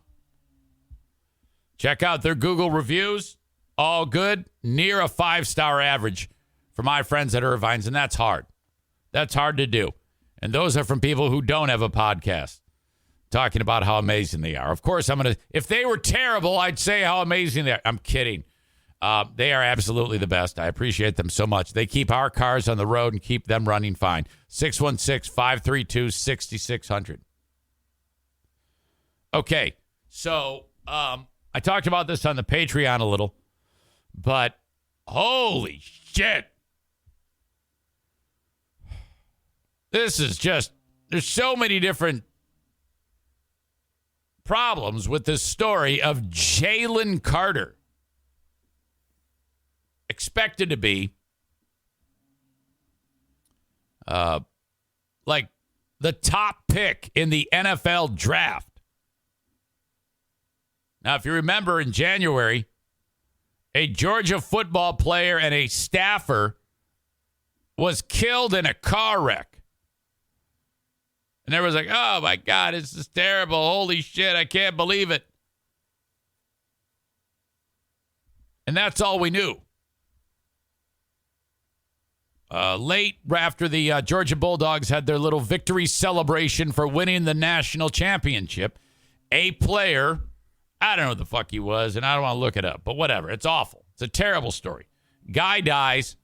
Check out their Google reviews. All good. Near a 5-star average for my friends at Irvine's, and that's hard. That's hard to do. And those are from people who don't have a podcast talking about how amazing they are. Of course, if they were terrible, I'd say how amazing they are. I'm kidding. They are absolutely the best. I appreciate them so much. They keep our cars on the road and keep them running fine. 616-532-6600. Okay, so I talked about this on the Patreon a little, but holy shit. This is just, there's so many different problems with this story of Jalen Carter. Expected to be like the top pick in the NFL draft. Now, if you remember in January, a Georgia football player and a staffer was killed in a car wreck. And everyone's like, oh, my God, this is terrible. Holy shit, I can't believe it. And that's all we knew. Late after the Georgia Bulldogs had their little victory celebration for winning the national championship, a player, I don't know what the fuck he was, and I don't want to look it up, but whatever. It's awful. It's a terrible story. Guy dies,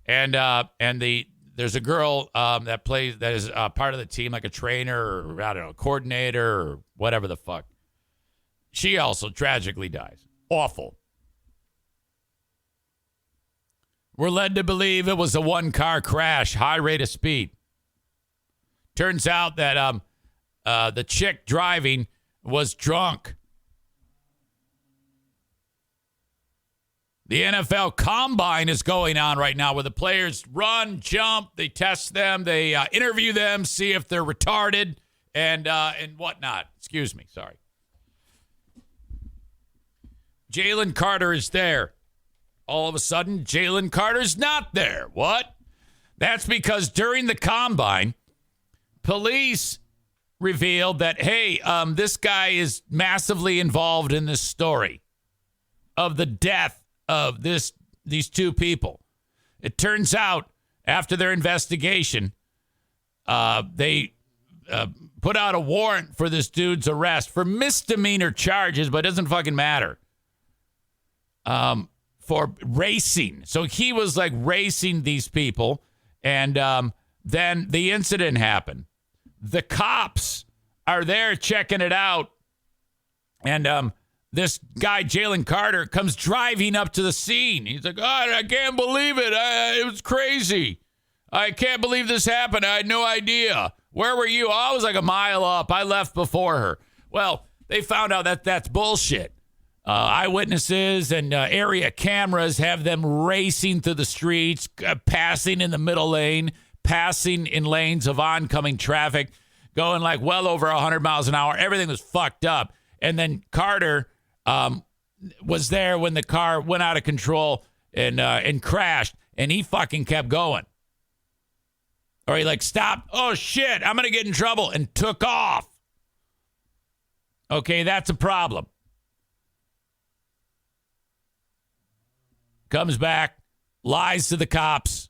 and the there's a girl that is part of the team, like a trainer or, I don't know, coordinator or whatever the fuck. She also tragically dies. Awful. We're led to believe it was a one-car crash, high rate of speed. Turns out that the chick driving was drunk. The NFL Combine is going on right now where the players run, jump, they test them, they interview them, see if they're retarded and whatnot. Excuse me, sorry. Jalen Carter is there. All of a sudden, Jalen Carter's not there. What? That's because during the Combine, police revealed that, hey, this guy is massively involved in this story of the death of these two people. It turns out, after their investigation, they put out a warrant for this dude's arrest for misdemeanor charges, but it doesn't fucking matter. For racing. So he was like racing these people, and then the incident happened. The cops are there checking it out, and this guy, Jalen Carter, comes driving up to the scene. He's like, oh, I can't believe it. It was crazy. I can't believe this happened. I had no idea. Where were you? Oh, I was like a mile up. I left before her. Well, they found out that that's bullshit. Eyewitnesses and area cameras have them racing through the streets, passing in the middle lane, passing in lanes of oncoming traffic, going like well over 100 miles an hour. Everything was fucked up. And then Carter was there when the car went out of control and crashed, and he fucking kept going. Or he like stopped. Oh, shit, I'm going to get in trouble, and took off. Okay, that's a problem. Comes back, lies to the cops.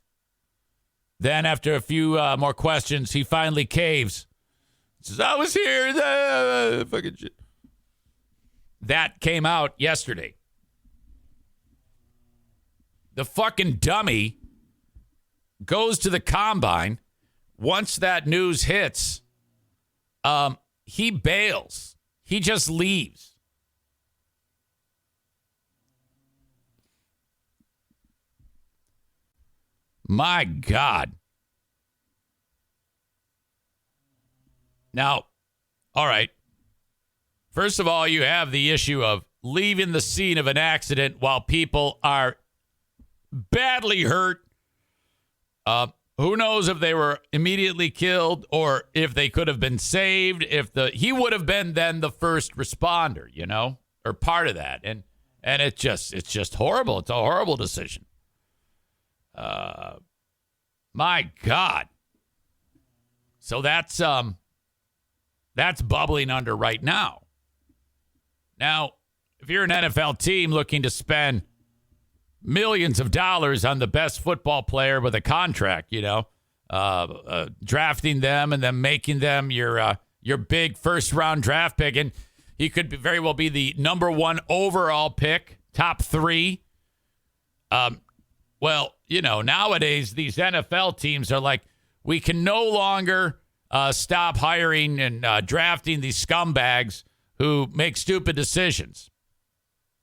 Then after a few more questions, he finally caves. Says, I was here. Fucking shit. That came out yesterday. The fucking dummy goes to the Combine. Once that news hits, he bails. He just leaves. My God. Now, all right. First of all, you have the issue of leaving the scene of an accident while people are badly hurt. Who knows if they were immediately killed or if they could have been saved, he would have been then the first responder, you know, or part of that. And it's just horrible. It's a horrible decision. My God. So that's bubbling under right now. Now, if you're an NFL team looking to spend millions of dollars on the best football player with a contract, you know, drafting them and then making them your big first round draft pick, and he could very well be the number one overall pick, top 3. Well, you know, nowadays these NFL teams are like, we can no longer stop hiring and drafting these scumbags who make stupid decisions.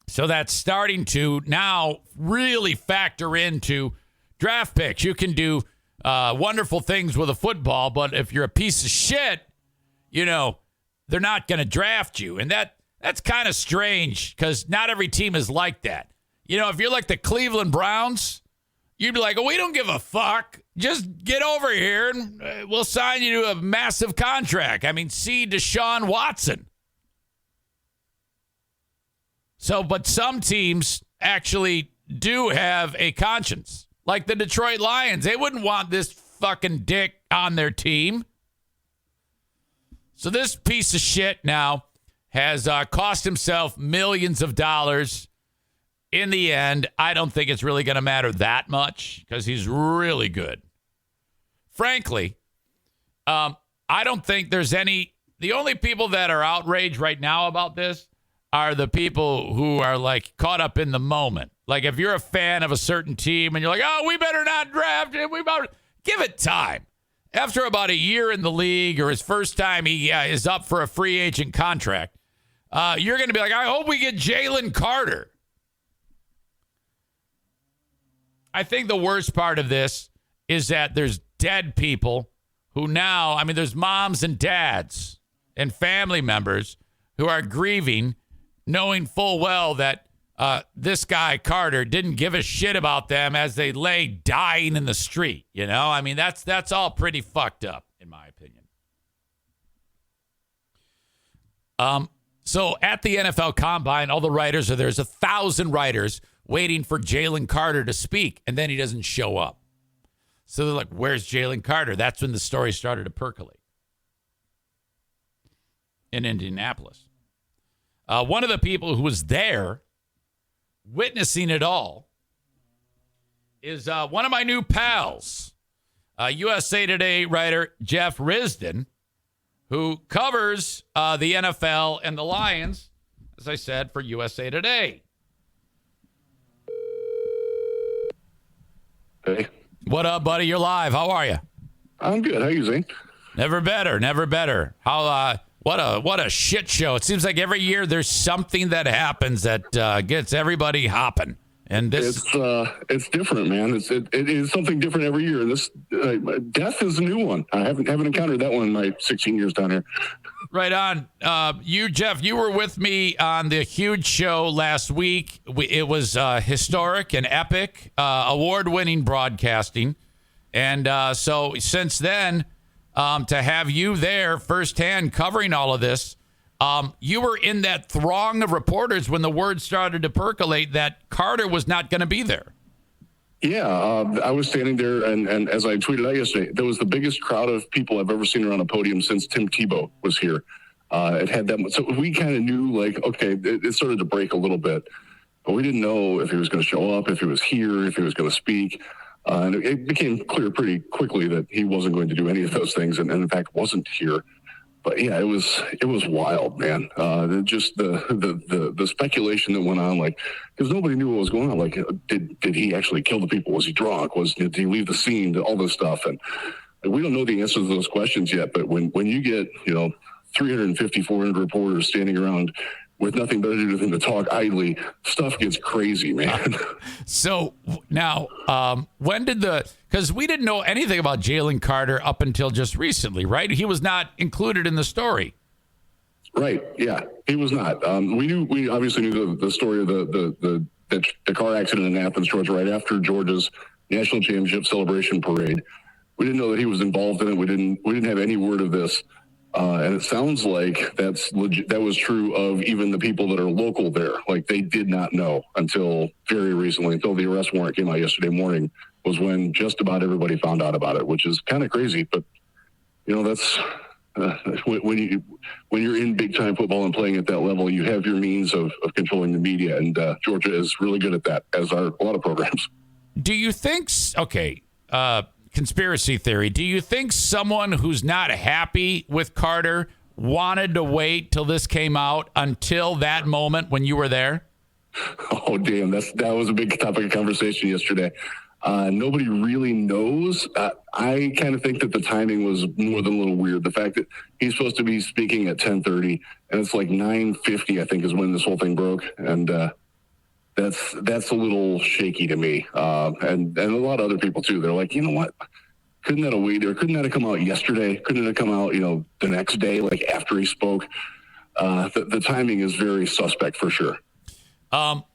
So that's starting to now really factor into draft picks. You can do wonderful things with a football, but if you're a piece of shit, you know, they're not going to draft you. And that's kind of strange because not every team is like that. You know, if you're like the Cleveland Browns, you'd be like, oh, we don't give a fuck. Just get over here and we'll sign you to a massive contract. I mean, see Deshaun Watson. So, but some teams actually do have a conscience. Like the Detroit Lions. They wouldn't want this fucking dick on their team. So this piece of shit now has cost himself millions of dollars. In the end, I don't think it's really going to matter that much because he's really good. Frankly, I don't think there's any... The only people that are outraged right now about this are the people who are like caught up in the moment. Like if you're a fan of a certain team and you're like, oh, we better not draft him. Give it time. After about a year in the league or his first time he is up for a free agent contract, you're going to be like, I hope we get Jalen Carter. I think the worst part of this is that there's dead people who now, I mean, there's moms and dads and family members who are grieving, knowing full well that this guy, Carter, didn't give a shit about them as they lay dying in the street. You know, I mean, that's all pretty fucked up, in my opinion. So at the NFL Combine, all the writers are there's 1,000 writers waiting for Jalen Carter to speak, and then he doesn't show up. So they're like, where's Jalen Carter? That's when the story started to percolate in Indianapolis. One of the people who was there witnessing it all is one of my new pals, USA Today writer Jeff Risdon, who covers the NFL and the Lions, as I said, for USA Today. Hey. What up, buddy? You're live. How are you? I'm good. How you, Zane? Never better. Never better. How? What a shit show. It seems like every year there's something that happens that gets everybody hopping. And this it's different, man. It is something different every year. This death is a new one. I haven't encountered that one in my 16 years down here. Right on. You, Jeff, you were with me on the huge show last week. It was historic and epic, award-winning broadcasting. And so since then, to have you there firsthand covering all of this, you were in that throng of reporters when the word started to percolate that Carter was not going to be there. Yeah, I was standing there, and as I tweeted out yesterday, there was the biggest crowd of people I've ever seen around a podium since Tim Tebow was here. It had that much, so we kind of knew, like, okay, it started to break a little bit, but we didn't know if he was going to show up, if he was here, if he was going to speak. And it became clear pretty quickly that he wasn't going to do any of those things, and in fact wasn't here. But yeah, it was wild, man. Just the speculation that went on, like, because nobody knew what was going on. Like, did he actually kill the people? Was he drunk? Did he leave the scene? All this stuff, and we don't know the answers to those questions yet. But when you get 350, 400 reporters standing around with nothing better to do than to talk idly, stuff gets crazy, man. So now, when did because we didn't know anything about Jalen Carter up until just recently, right? He was not included in the story. Right. Yeah, he was not. We obviously knew the story of the car accident in Athens, Georgia, right after Georgia's national championship celebration parade. We didn't know that he was involved in it. We didn't have any word of this. And it sounds like that was true of even the people that are local there. Like, they did not know until very recently, until the arrest warrant came out yesterday morning, was when just about everybody found out about it, which is kind of crazy. But, that's when you're in big time football and playing at that level, you have your means of controlling the media. And Georgia is really good at that, as are a lot of programs. Do you think, conspiracy theory, do you think someone who's not happy with Carter wanted to wait till this came out until that moment when you were there? Oh, damn. That was a big topic of conversation yesterday. Nobody really knows. I kind of think that the timing was more than a little weird. The fact that he's supposed to be speaking at 10:30 and it's like 9:50, I think, is when this whole thing broke. And that's a little shaky to me. And a lot of other people too. They're like, you know what? Couldn't that have waited? Or couldn't that have come out yesterday? Couldn't it have come out, the next day, like after he spoke? The timing is very suspect for sure.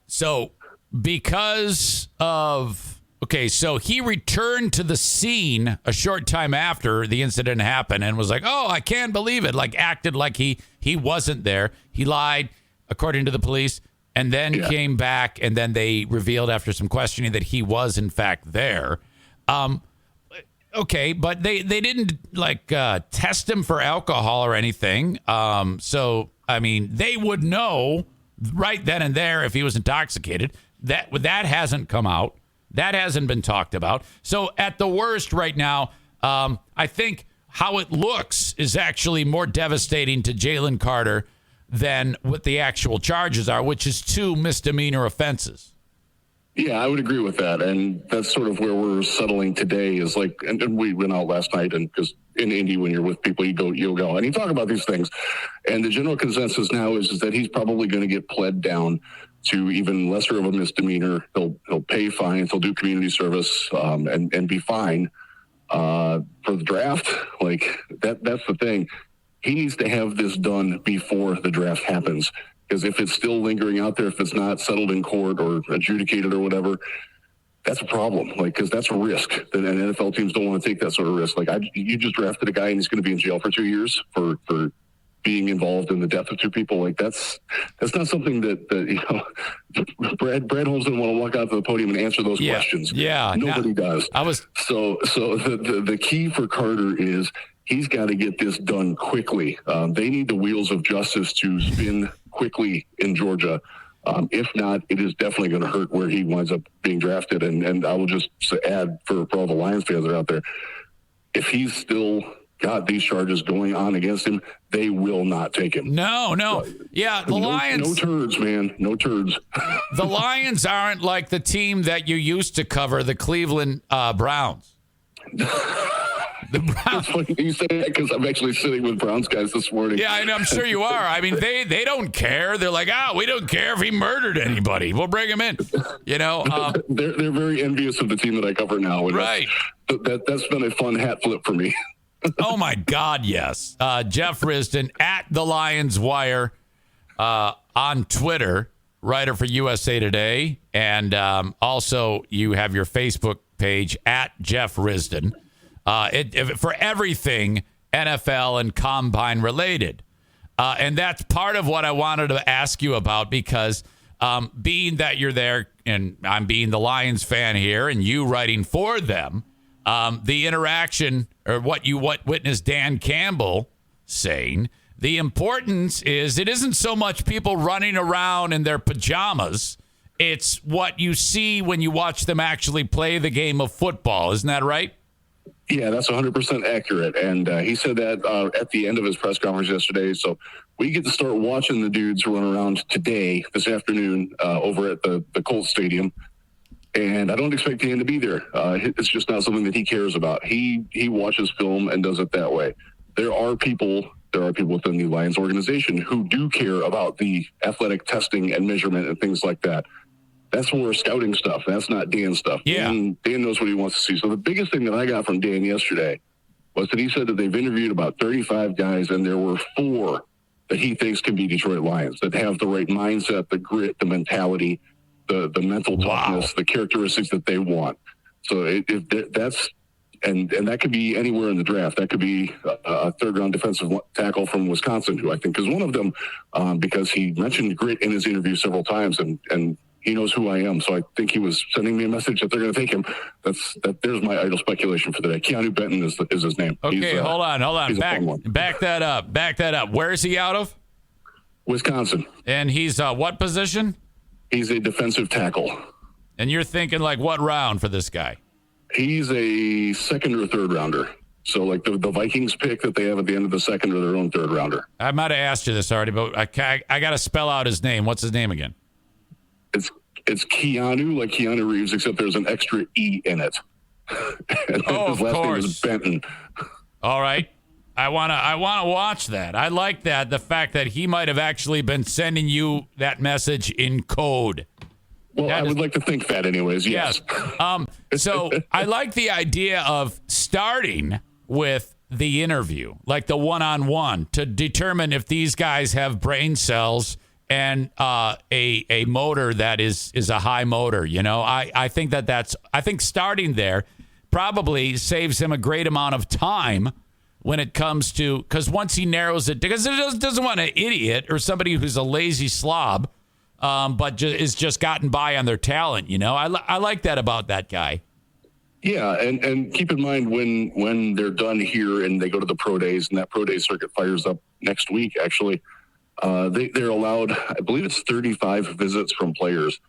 So because of, so he returned to the scene a short time after the incident happened and was like, oh, I can't believe it. Like, acted like he wasn't there. He lied, according to the police. And then came back, and then they revealed after some questioning that he was, in fact, there. But they didn't, test him for alcohol or anything. So, I mean, they would know right then and there if he was intoxicated. That hasn't come out. That hasn't been talked about. So, at the worst right now, I think how it looks is actually more devastating to Jalen Carter than what the actual charges are, which is 2 misdemeanor offenses. Yeah, I would agree with that. And that's sort of where we're settling today is like, and we went out last night, and because in Indy, when you're with people, you'll go and you talk about these things. And the general consensus now is that he's probably going to get pled down to even lesser of a misdemeanor. He'll pay fines, he'll do community service, and be fine for the draft. Like that's the thing. He needs to have this done before the draft happens. Because if it's still lingering out there, if it's not settled in court or adjudicated or whatever, that's a problem. Like, because that's a risk. And NFL teams don't want to take that sort of risk. Like, you just drafted a guy and he's going to be in jail for 2 years for being involved in the death of two people. Like, that's not something that you know. Brad Holmes didn't want to walk out to the podium and answer those questions. Yeah, nobody does. So the key for Carter is he's got to get this done quickly. They need the wheels of justice to spin quickly in Georgia. If not, it is definitely going to hurt where he winds up being drafted. And I will just add for all the Lions fans that are out there, if he's still got these charges going on against him, they will not take him. No. Yeah, the Lions. No turds, man. No turds. The Lions aren't like the team that you used to cover, the Cleveland Browns. The Browns. It's funny you say that because I'm actually sitting with Browns guys this morning. Yeah, I'm sure you are. I mean, they don't care. They're like, we don't care if he murdered anybody. We'll bring him in. You know, they're very envious of the team that I cover now. And right. That's been a fun hat flip for me. Oh my God, yes. Jeff Risdon at the Lions Wire on Twitter, writer for USA Today, and also you have your Facebook page at Jeff Risdon. For everything NFL and combine related. And that's part of what I wanted to ask you about because being that you're there and I'm being the Lions fan here and you writing for them, the interaction or what witnessed Dan Campbell saying, the importance is it isn't so much people running around in their pajamas. It's what you see when you watch them actually play the game of football. Isn't that right? Yeah, that's 100% accurate. And he said that at the end of his press conference yesterday. So we get to start watching the dudes run around today, this afternoon, over at the Colts Stadium. And I don't expect Dan to be there. It's just not something that he cares about. He watches film and does it that way. There are people within the Lions organization who do care about the athletic testing and measurement and things like that. That's more scouting stuff. That's not Dan's stuff. Yeah. Dan knows what he wants to see. So the biggest thing that I got from Dan yesterday was that he said that they've interviewed about 35 guys, and there were 4 that he thinks can be Detroit Lions, that have the right mindset, the grit, the mentality, the mental toughness, the characteristics that they want. So that's that could be anywhere in the draft. That could be a third-round defensive tackle from Wisconsin, who I think is one of them, because he mentioned grit in his interview several times, and he knows who I am, so I think he was sending me a message that they're going to take him. There's my idle speculation for the day. Keanu Benton is his name. Okay, hold on. Back that up. Where is he out of? Wisconsin. And he's what position? He's a defensive tackle. And you're thinking like what round for this guy? He's a second or third rounder. So like the Vikings pick that they have at the end of the second or their own third rounder. I might have asked you this already, but I got to spell out his name. What's his name again? It's Keanu, like Keanu Reeves, except there's an extra E in it. And his last name is Benton. All right. I wanna watch that. I like that. The fact that he might have actually been sending you that message in code. Well, I would like to think that anyways, yes. So I like the idea of starting with the interview, like the one-on-one, to determine if these guys have brain cells and a motor that is a high motor. You know, I think I think starting there probably saves him a great amount of time when it comes to, because once he narrows it, because it doesn't want an idiot or somebody who's a lazy slob, but is just gotten by on their talent. You know, I like that about that guy. Yeah, and keep in mind when they're done here and they go to the pro days, and that pro day circuit fires up next week, actually, they're allowed, I believe it's 35 visits from players.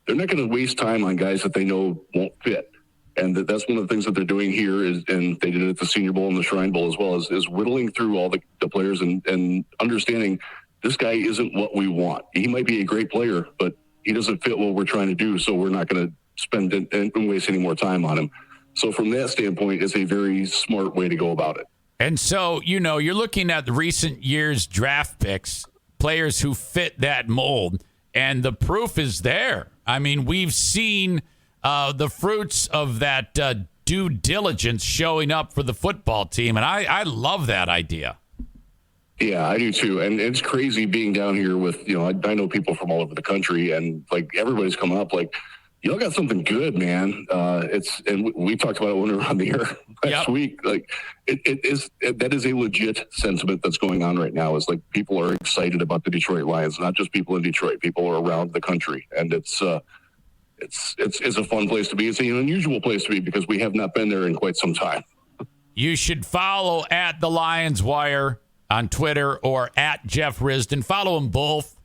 They're not going to waste time on guys that they know won't fit. And that's one of the things that they're doing here is, and they did it at the Senior Bowl and the Shrine Bowl as well, is whittling through all the players and understanding this guy isn't what we want. He might be a great player, but he doesn't fit what we're trying to do, so we're not going to spend and waste any more time on him. So from that standpoint, it's a very smart way to go about it. And so, you're looking at the recent years' draft picks, players who fit that mold, and the proof is there. I mean, we've seen the fruits of that due diligence showing up for the football team, and I love that idea. Yeah, I do too. And it's crazy being down here with, I know people from all over the country, and like everybody's coming up like, y'all got something good, man. And we talked about it when we were on the air last week. Like that is a legit sentiment that's going on right now. Is like people are excited about the Detroit Lions, not just people in Detroit, people around the country. And it's a fun place to be. It's an unusual place to be because we have not been there in quite some time. You should follow at the Lions Wire on Twitter or at Jeff Risdon. Follow them both.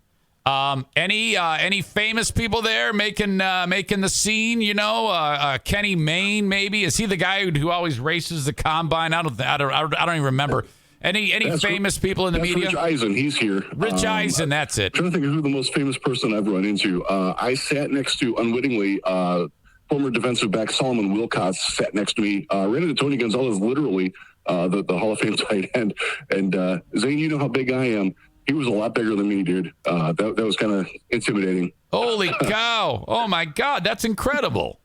Any famous people there making the scene? Kenny Mayne, maybe. Is he the guy who always races the combine? I don't even remember. Any famous people in the media? Rich Eisen, he's here. Rich Eisen, that's it. I'm trying to think of who the most famous person I've run into. I sat next to, unwittingly, former defensive back Solomon Wilcots sat next to me. Ran into Tony Gonzalez, literally, the Hall of Fame tight end. And Zane, you know how big I am. He was a lot bigger than me, dude. That was kind of intimidating. Holy cow. Oh, my God. That's incredible.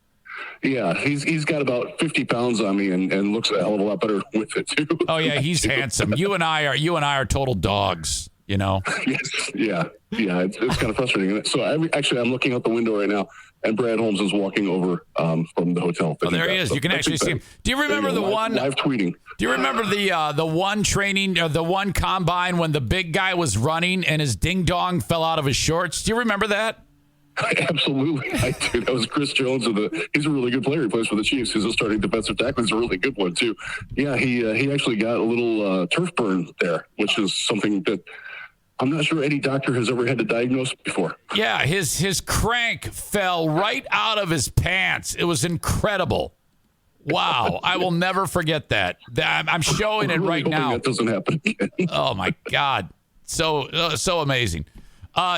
Yeah, he's got about 50 pounds on me and looks a hell of a lot better with it, too. Oh, yeah, he's handsome. You and I are total dogs, Yes, yeah. It's kind of frustrating. So I'm looking out the window right now, and Brad Holmes is walking over from the hotel. Oh, there he is. You can actually see him. Do you remember the one live tweeting? Do you remember the one training or the one combine when the big guy was running and his ding dong fell out of his shorts? Do you remember that? Absolutely, I do. That was Chris Jones. He's a really good player. He plays for the Chiefs. He's a starting defensive tackle. He's a really good one too. Yeah, he actually got a little turf burn there, which is something that I'm not sure any doctor has ever had to diagnose before. Yeah, his crank fell right out of his pants. It was incredible. Wow, I will never forget that. I'm showing it really right now. That doesn't happen again. Oh my God, so amazing.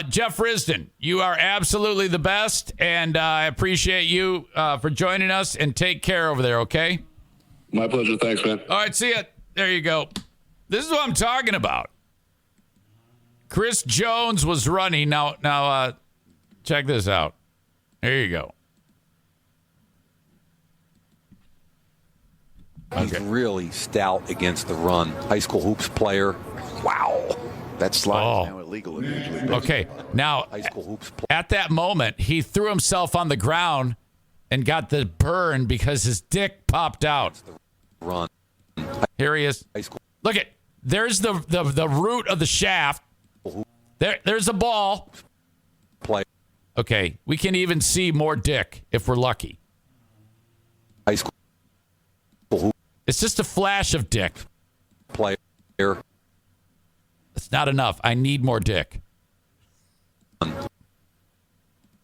Jeff Risdon, you are absolutely the best, and I appreciate you for joining us. And take care over there, okay? My pleasure. Thanks, man. All right, see ya. There you go. This is what I'm talking about. Chris Jones was running. Now, check this out. There you go. He's really stout against the run. High school hoops player. Wow. That slide is now illegal. Okay. Now, high school hoops at that moment, he threw himself on the ground and got the burn because his dick popped out. Run. Here he is. Look at. There's the root of the shaft. There's the ball. Play. Okay. We can even see more dick if we're lucky. High school. It's just a flash of dick. Player. It's not enough. I need more dick.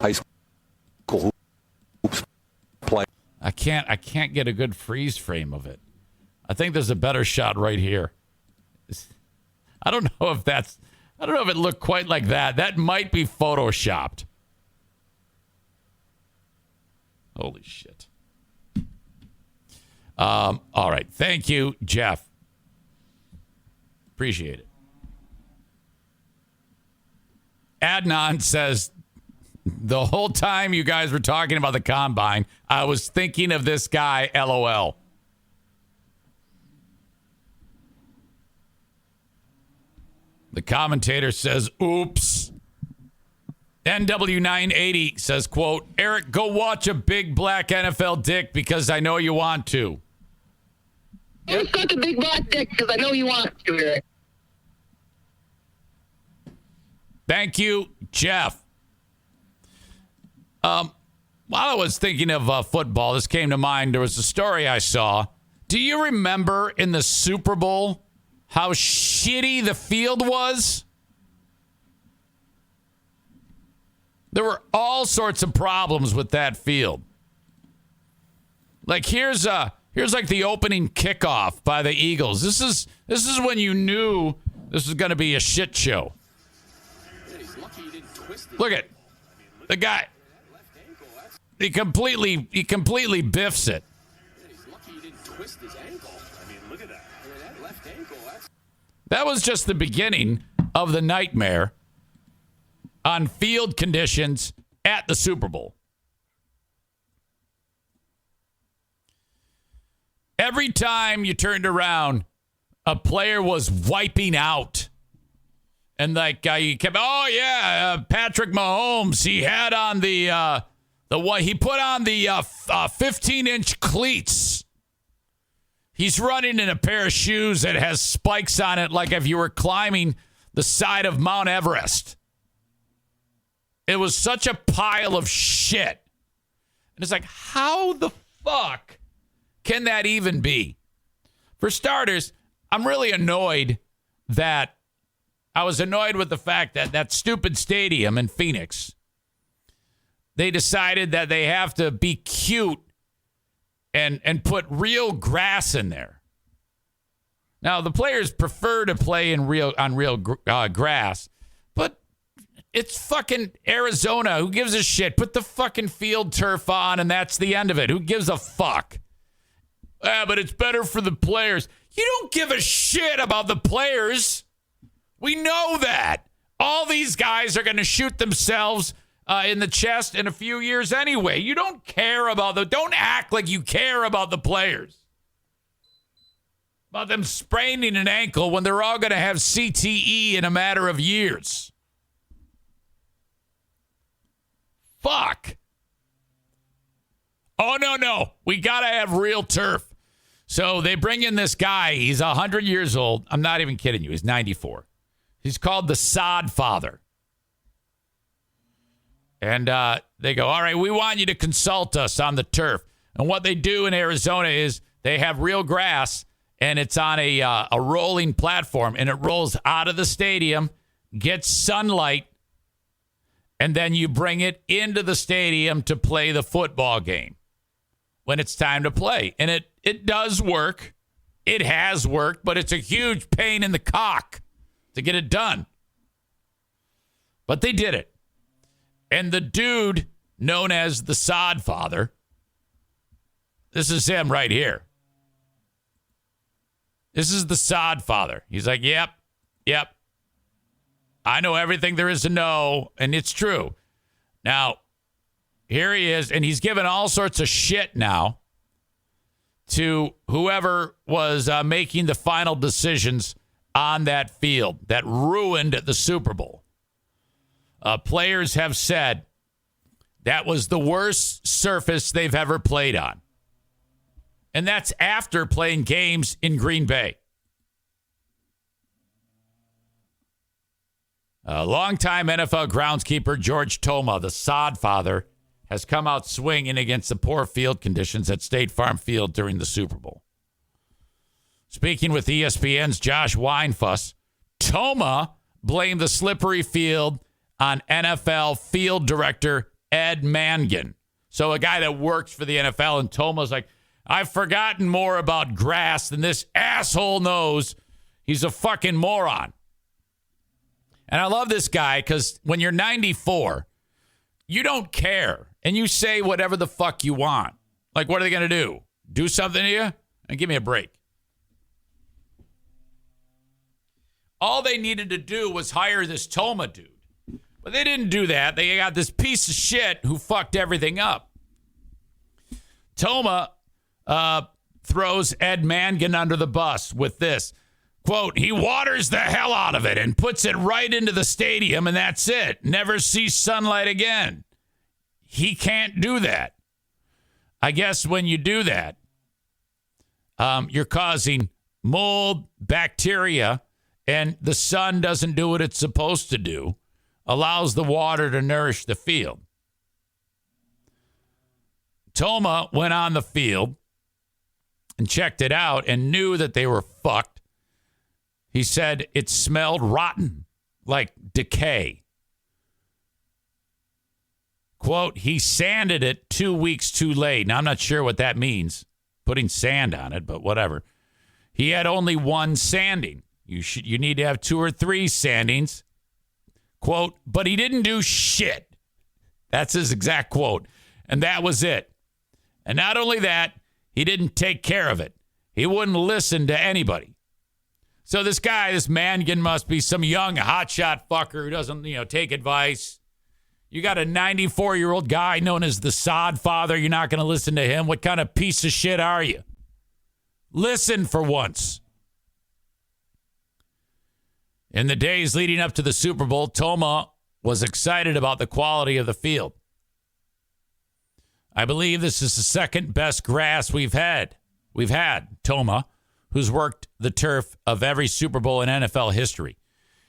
High school hoops play. I can't get a good freeze frame of it. I think there's a better shot right here. I don't know if it looked quite like that. That might be photoshopped. Holy shit. All right. Thank you, Jeff. Appreciate it. Adnan says, the whole time you guys were talking about the combine, I was thinking of this guy, LOL. The commentator says, oops. NW980 says, quote, Eric, go watch a big black NFL dick because I know you want to. Eric got the big black dick because I know you want to, Eric. Thank you, Jeff. While I was thinking of football, this came to mind. There was a story I saw. Do you remember in the Super Bowl how shitty the field was? There were all sorts of problems with that field. Like here's like the opening kickoff by the Eagles. This is when you knew this was going to be a shit show. Look at the guy. He completely biffs it. He's lucky he didn't twist his ankle. I mean, look at that. That left ankle. That was just the beginning of the nightmare on field conditions at the Super Bowl. Every time you turned around, a player was wiping out. And you kept, Patrick Mahomes, he had on he put on the 15-inch cleats. He's running in a pair of shoes that has spikes on it like if you were climbing the side of Mount Everest. It was such a pile of shit. And it's like, how the fuck can that even be? For starters, I'm really annoyed that I was annoyed with the fact that that stupid stadium in Phoenix, they decided that they have to be cute and put real grass in there. Now, the players prefer to play on real grass, but it's fucking Arizona. Who gives a shit? Put the fucking field turf on, and that's the end of it. Who gives a fuck? But it's better for the players. You don't give a shit about the players. We know that. All these guys are going to shoot themselves in the chest in a few years anyway. You don't care about don't act like you care about the players. About them spraining an ankle when they're all going to have CTE in a matter of years. Fuck. Oh, no. We got to have real turf. So they bring in this guy. He's 100 years old. I'm not even kidding you. He's 94. He's called the Sod Father. And they go, all right, we want you to consult us on the turf. And what they do in Arizona is they have real grass, and it's on a rolling platform, and it rolls out of the stadium, gets sunlight, and then you bring it into the stadium to play the football game when it's time to play. And it does work. It has worked, but it's a huge pain in the cock to get it done. But they did it. And the dude known as the Sod Father, this is him right here. This is the Sod Father. He's like, yep. I know everything there is to know, and it's true. Now, here he is, and he's given all sorts of shit now to whoever was making the final decisions on that field that ruined the Super Bowl. Players have said that was the worst surface they've ever played on. And that's after playing games in Green Bay. Longtime NFL groundskeeper George Toma, the Sod Father, has come out swinging against the poor field conditions at State Farm Field during the Super Bowl. Speaking with ESPN's Josh Weinfuss, Toma blamed the slippery field on NFL field director Ed Mangan. So a guy that works for the NFL, and Toma's like, I've forgotten more about grass than this asshole knows. He's a fucking moron. And I love this guy because when you're 94, you don't care. And you say whatever the fuck you want. Like, what are they going to do? Do something to you? And give me a break. All they needed to do was hire this Toma dude. But they didn't do that. They got this piece of shit who fucked everything up. Toma throws Ed Mangan under the bus with this. Quote, he waters the hell out of it and puts it right into the stadium, and that's it. Never sees sunlight again. He can't do that. I guess when you do that, you're causing mold, bacteria, and the sun doesn't do what it's supposed to do. Allows the water to nourish the field. Toma went on the field and checked it out and knew that they were fucked. He said it smelled rotten, like decay. Quote, he sanded it 2 weeks too late. Now, I'm not sure what that means, putting sand on it, but whatever. He had only one sanding. You need to have 2 or 3 sandings. Quote, but he didn't do shit. That's his exact quote. And that was it. And not only that, he didn't take care of it. He wouldn't listen to anybody. So this guy, this Mangan, must be some young hotshot fucker who doesn't, take advice. You got a 94-year-old guy known as the sod father. You're not going to listen to him. What kind of piece of shit are you? Listen for once. In the days leading up to the Super Bowl, Toma was excited about the quality of the field. I believe this is the second best grass we've had. Toma, who's worked the turf of every Super Bowl in NFL history.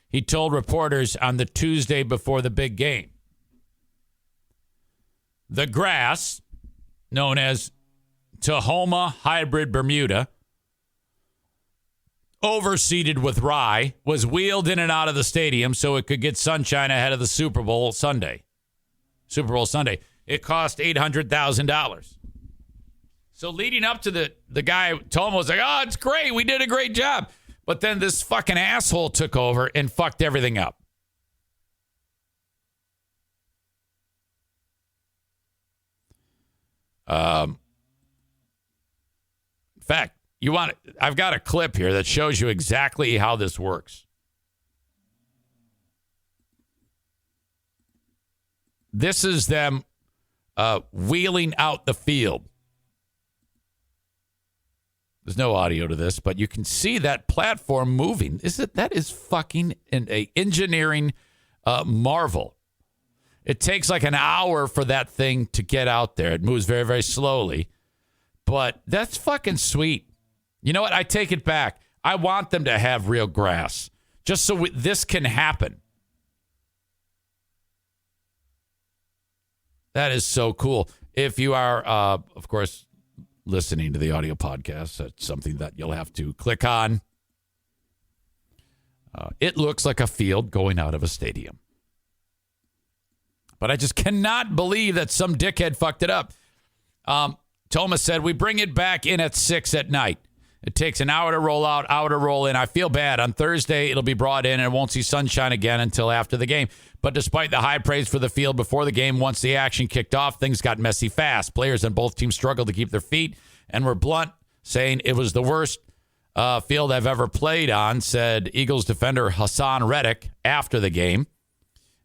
He told reporters on the Tuesday before the big game. The grass, known as Tahoma Hybrid Bermuda, overseeded with rye, was wheeled in and out of the stadium so it could get sunshine ahead of the Super Bowl Sunday. It cost $800,000. So leading up to the guy, Toma was like, oh, it's great. We did a great job. But then this fucking asshole took over and fucked everything up. In fact, I've got a clip here that shows you exactly how this works. This is them wheeling out the field. There's no audio to this, but you can see that platform moving. That is fucking an engineering marvel. It takes like an hour for that thing to get out there. It moves very, very slowly, but that's fucking sweet. You know what? I take it back. I want them to have real grass just so this can happen. That is so cool. If you are, of course, listening to the audio podcast, that's something that you'll have to click on. It looks like a field going out of a stadium. But I just cannot believe that some dickhead fucked it up. Thomas said, we bring it back in at 6 at night. It takes an hour to roll out, hour to roll in. I feel bad. On Thursday, it'll be brought in and it won't see sunshine again until after the game. But despite the high praise for the field before the game, once the action kicked off, things got messy fast. Players on both teams struggled to keep their feet and were blunt, saying it was the worst field I've ever played on, said Eagles defender Hassan Reddick after the game.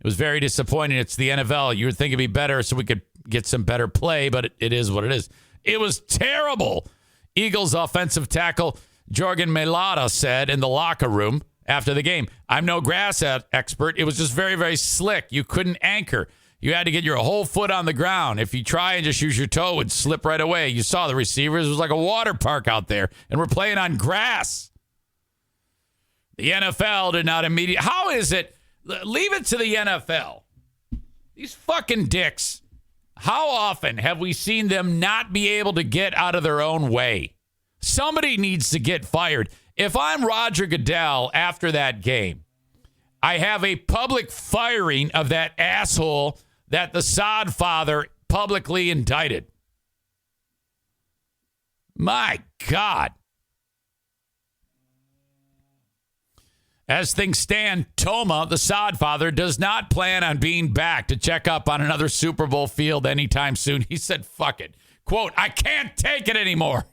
It was very disappointing. It's the NFL. You would think it'd be better so we could get some better play, but it is what it is. It was terrible. Eagles offensive tackle Jorgen Mailata said in the locker room after the game, I'm no grass expert. It was just very, very slick. You couldn't anchor. You had to get your whole foot on the ground. If you try and just use your toe, it would slip right away. You saw the receivers. It was like a water park out there, and we're playing on grass. The NFL did not immediately. How is it? Leave it to the NFL. These fucking dicks. How often have we seen them not be able to get out of their own way? Somebody needs to get fired. If I'm Roger Goodell after that game, I have a public firing of that asshole that the sod father publicly indicted. My God. As things stand, Toma, the sod father, does not plan on being back to check up on another Super Bowl field anytime soon. He said, fuck it. Quote, I can't take it anymore.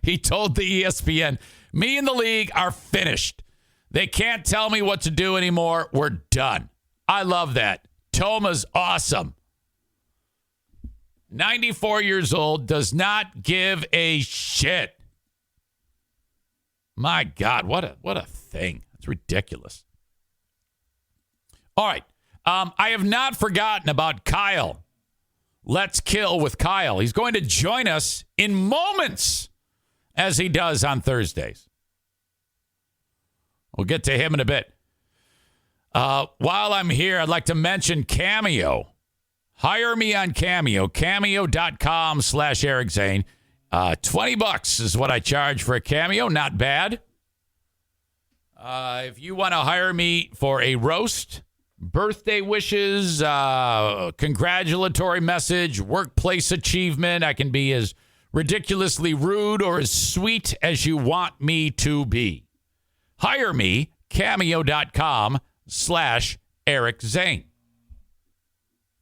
He told the ESPN, me and the league are finished. They can't tell me what to do anymore. We're done. I love that. Toma's awesome. 94 years old, does not give a shit. My God, what a thing. It's ridiculous. All right. I have not forgotten about Kyle. Let's Kill with Kyle. He's going to join us in moments, as he does on Thursdays. We'll get to him in a bit. While I'm here, I'd like to mention Cameo. Hire me on Cameo. Cameo.com/Eric Zane. $20 is what I charge for a Cameo. Not bad. If you want to hire me for a roast, birthday wishes, congratulatory message, workplace achievement, I can be as ridiculously rude or as sweet as you want me to be. Hire me, Cameo.com/Eric Zane.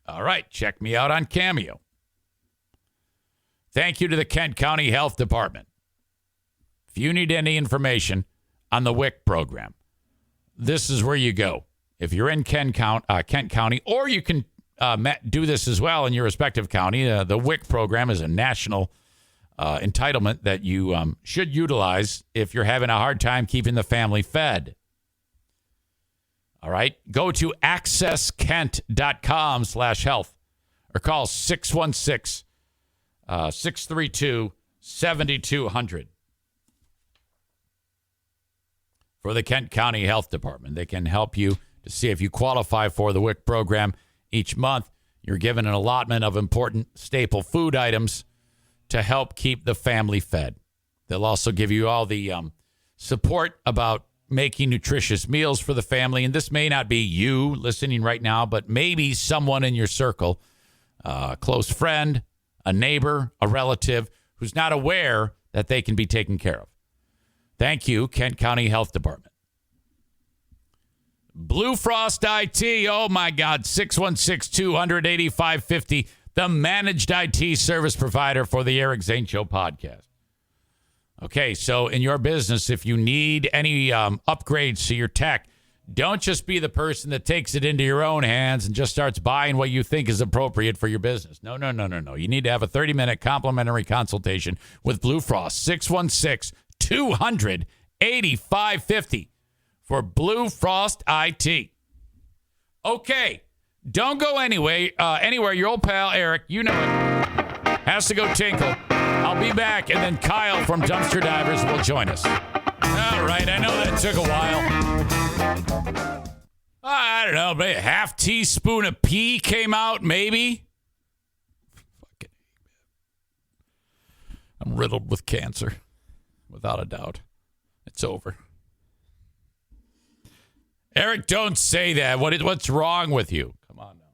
All right, check me out on Cameo. Thank you to the Kent County Health Department. If you need any information on the WIC program, this is where you go. If you're in Kent County, or you can do this as well in your respective county. The WIC program is a national entitlement that you should utilize if you're having a hard time keeping the family fed. All right. Go to accesskent.com/health or call 616-632-7200 for the Kent County Health Department. They can help you to see if you qualify for the WIC program. Each month, you're given an allotment of important staple food items to help keep the family fed. They'll also give you all the support about making nutritious meals for the family. And this may not be you listening right now, but maybe someone in your circle, a close friend, a neighbor, a relative who's not aware that they can be taken care of. Thank you, Kent County Health Department. Blue Frost IT, oh my God, 616-200-8550, the managed IT service provider for the Eric Zane Show podcast. Okay, so in your business, if you need any upgrades to your tech, don't just be the person that takes it into your own hands and just starts buying what you think is appropriate for your business. No. You need to have a 30-minute complimentary consultation with Blue Frost, 616-200-8550. For Blue Frost IT. Okay, don't go anywhere. Your old pal Eric, you know it, has to go tinkle. I'll be back, and then Kyle from Dumpster Divers will join us. All right, I know that took a while. I don't know, maybe a half teaspoon of pea came out, maybe. Fucking, I'm riddled with cancer, without a doubt. It's over. Eric, don't say that. What's wrong with you? Come on now.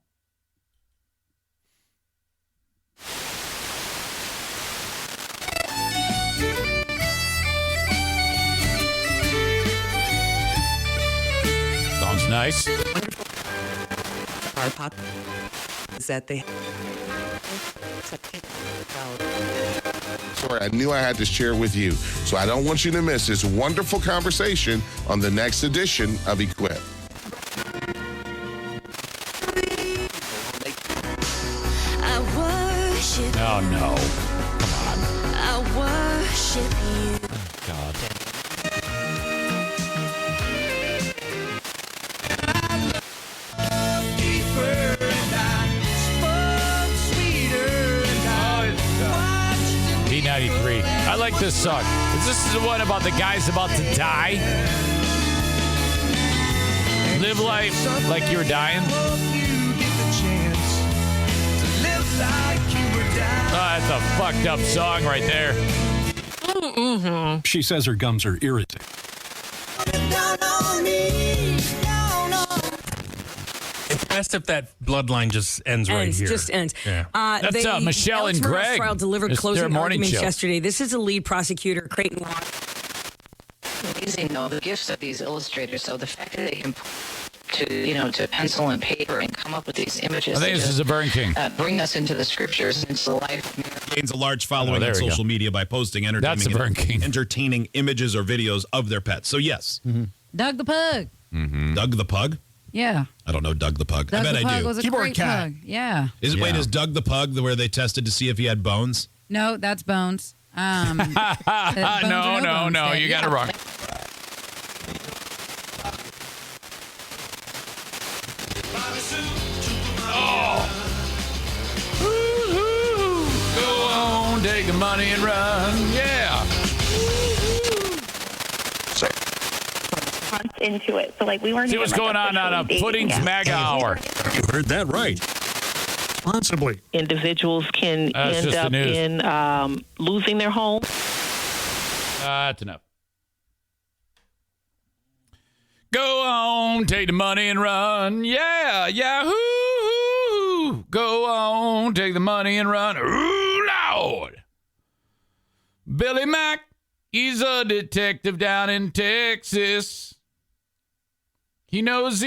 Sounds nice. Our pop is that they. Sorry, I knew I had to share with you, so I don't want you to miss this wonderful conversation on the next edition of Equip. Oh, no. Come on. I worship you. Oh, God. B93. I like this song. This is the one about the guy's about to die. Live life like you're dying. That's a fucked up song right there. Mm-hmm. She says her gums are irritating. Impressed if that bloodline just ends right here. Just ends. Yeah. That's Michelle and Greg. Trial delivered It's closing their morning arguments show. yesterday. This is the lead prosecutor, Creighton Watt. Amazing, though, the gifts of these illustrators. So the fact that they can to pencil and paper and come up with these images. I think this is a Burn King. Bring us into the scriptures, into the life of Mary. Gains a large following on social media by posting entertaining images or videos of their pets. So yes. Mm-hmm. Doug the Pug. Mm-hmm. Doug the Pug? Yeah. I don't know Doug the Pug. Doug I bet the I Pug do. was a Keyboard great cat. pug. Yeah. Wait, is Doug the Pug where they tested to see if he had bones? No, that's Bones. No. You got it wrong. Go on, take the money and run. Yeah. Months into it, so like we weren't. See what's going on a Pudding's MAGA Hour. You heard that right. Responsibly. Individuals can end up in losing their home. That's enough. Go on, take the money and run. Yeah, yahoo! Go on, take the money and run. Ooh, Lord. Billy Mack, he's a detective down in Texas. He knows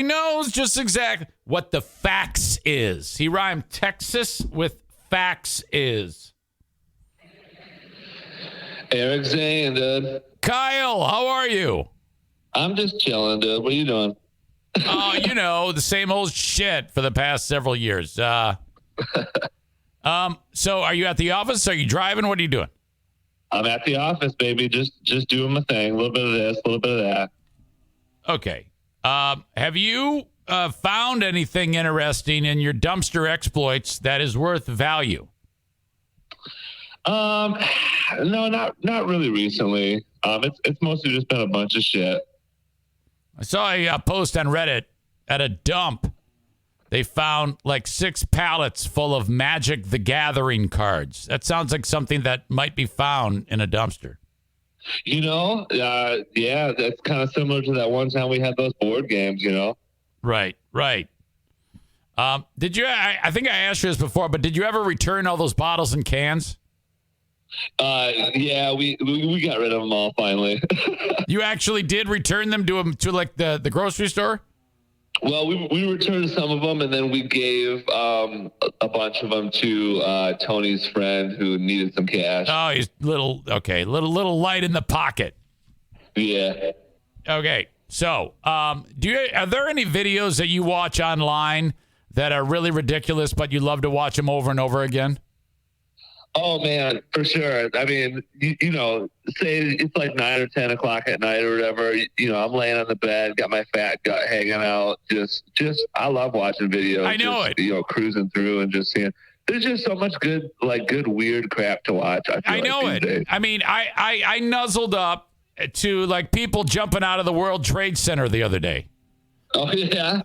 just exactly what the facts is. He rhymed Texas with facts is. Eric Zane, dude. Kyle, how are you? I'm just chilling, dude. What are you doing? Oh, the same old shit for the past several years. So are you at the office? Are you driving? What are you doing? I'm at the office, baby. Just doing my thing. A little bit of this, a little bit of that. Okay. Have you found anything interesting in your dumpster exploits that is worth value? No, not really recently. It's mostly just been a bunch of shit. I saw a post on Reddit at a dump. They found like 6 pallets full of Magic the Gathering cards. That sounds like something that might be found in a dumpster. Yeah, that's kind of similar to that one time we had those board games, Right. Did you, I think I asked you this before, but did you ever return all those bottles and cans? Yeah, we got rid of them all finally. You actually did return them to like the grocery store? Well, we returned some of them, and then we gave a bunch of them to Tony's friend who needed some cash. Oh, he's little light in the pocket. Yeah. Okay, so are there any videos that you watch online that are really ridiculous, but you love to watch them over and over again? Oh, man, for sure. I mean, say it's like 9 or 10 o'clock at night or whatever. I'm laying on the bed, got my fat gut hanging out. Just I love watching videos. I know it. Cruising through and just seeing. There's just so much good weird crap to watch. I know it. Days. I mean, I nuzzled up to like people jumping out of the World Trade Center the other day. Oh, yeah?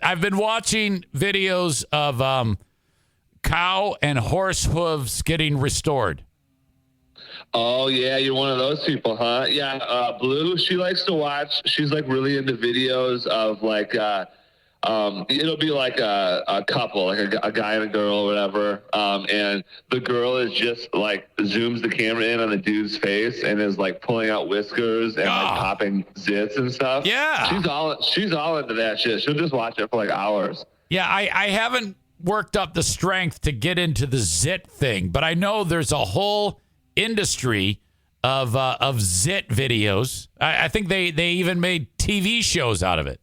I've been watching videos of cow and horse hooves getting restored. Oh, yeah. You're one of those people, huh? Yeah. Blue, she likes to watch. She's like really into videos of like, it'll be like a couple, like a guy and a girl or whatever. And the girl is just like zooms the camera in on the dude's face and is like pulling out whiskers and like popping zits and stuff. Yeah. She's all into that shit. She'll just watch it for like hours. Yeah. I haven't worked up the strength to get into the zit thing, but I know there's a whole industry of zit videos. I think they even made TV shows out of it.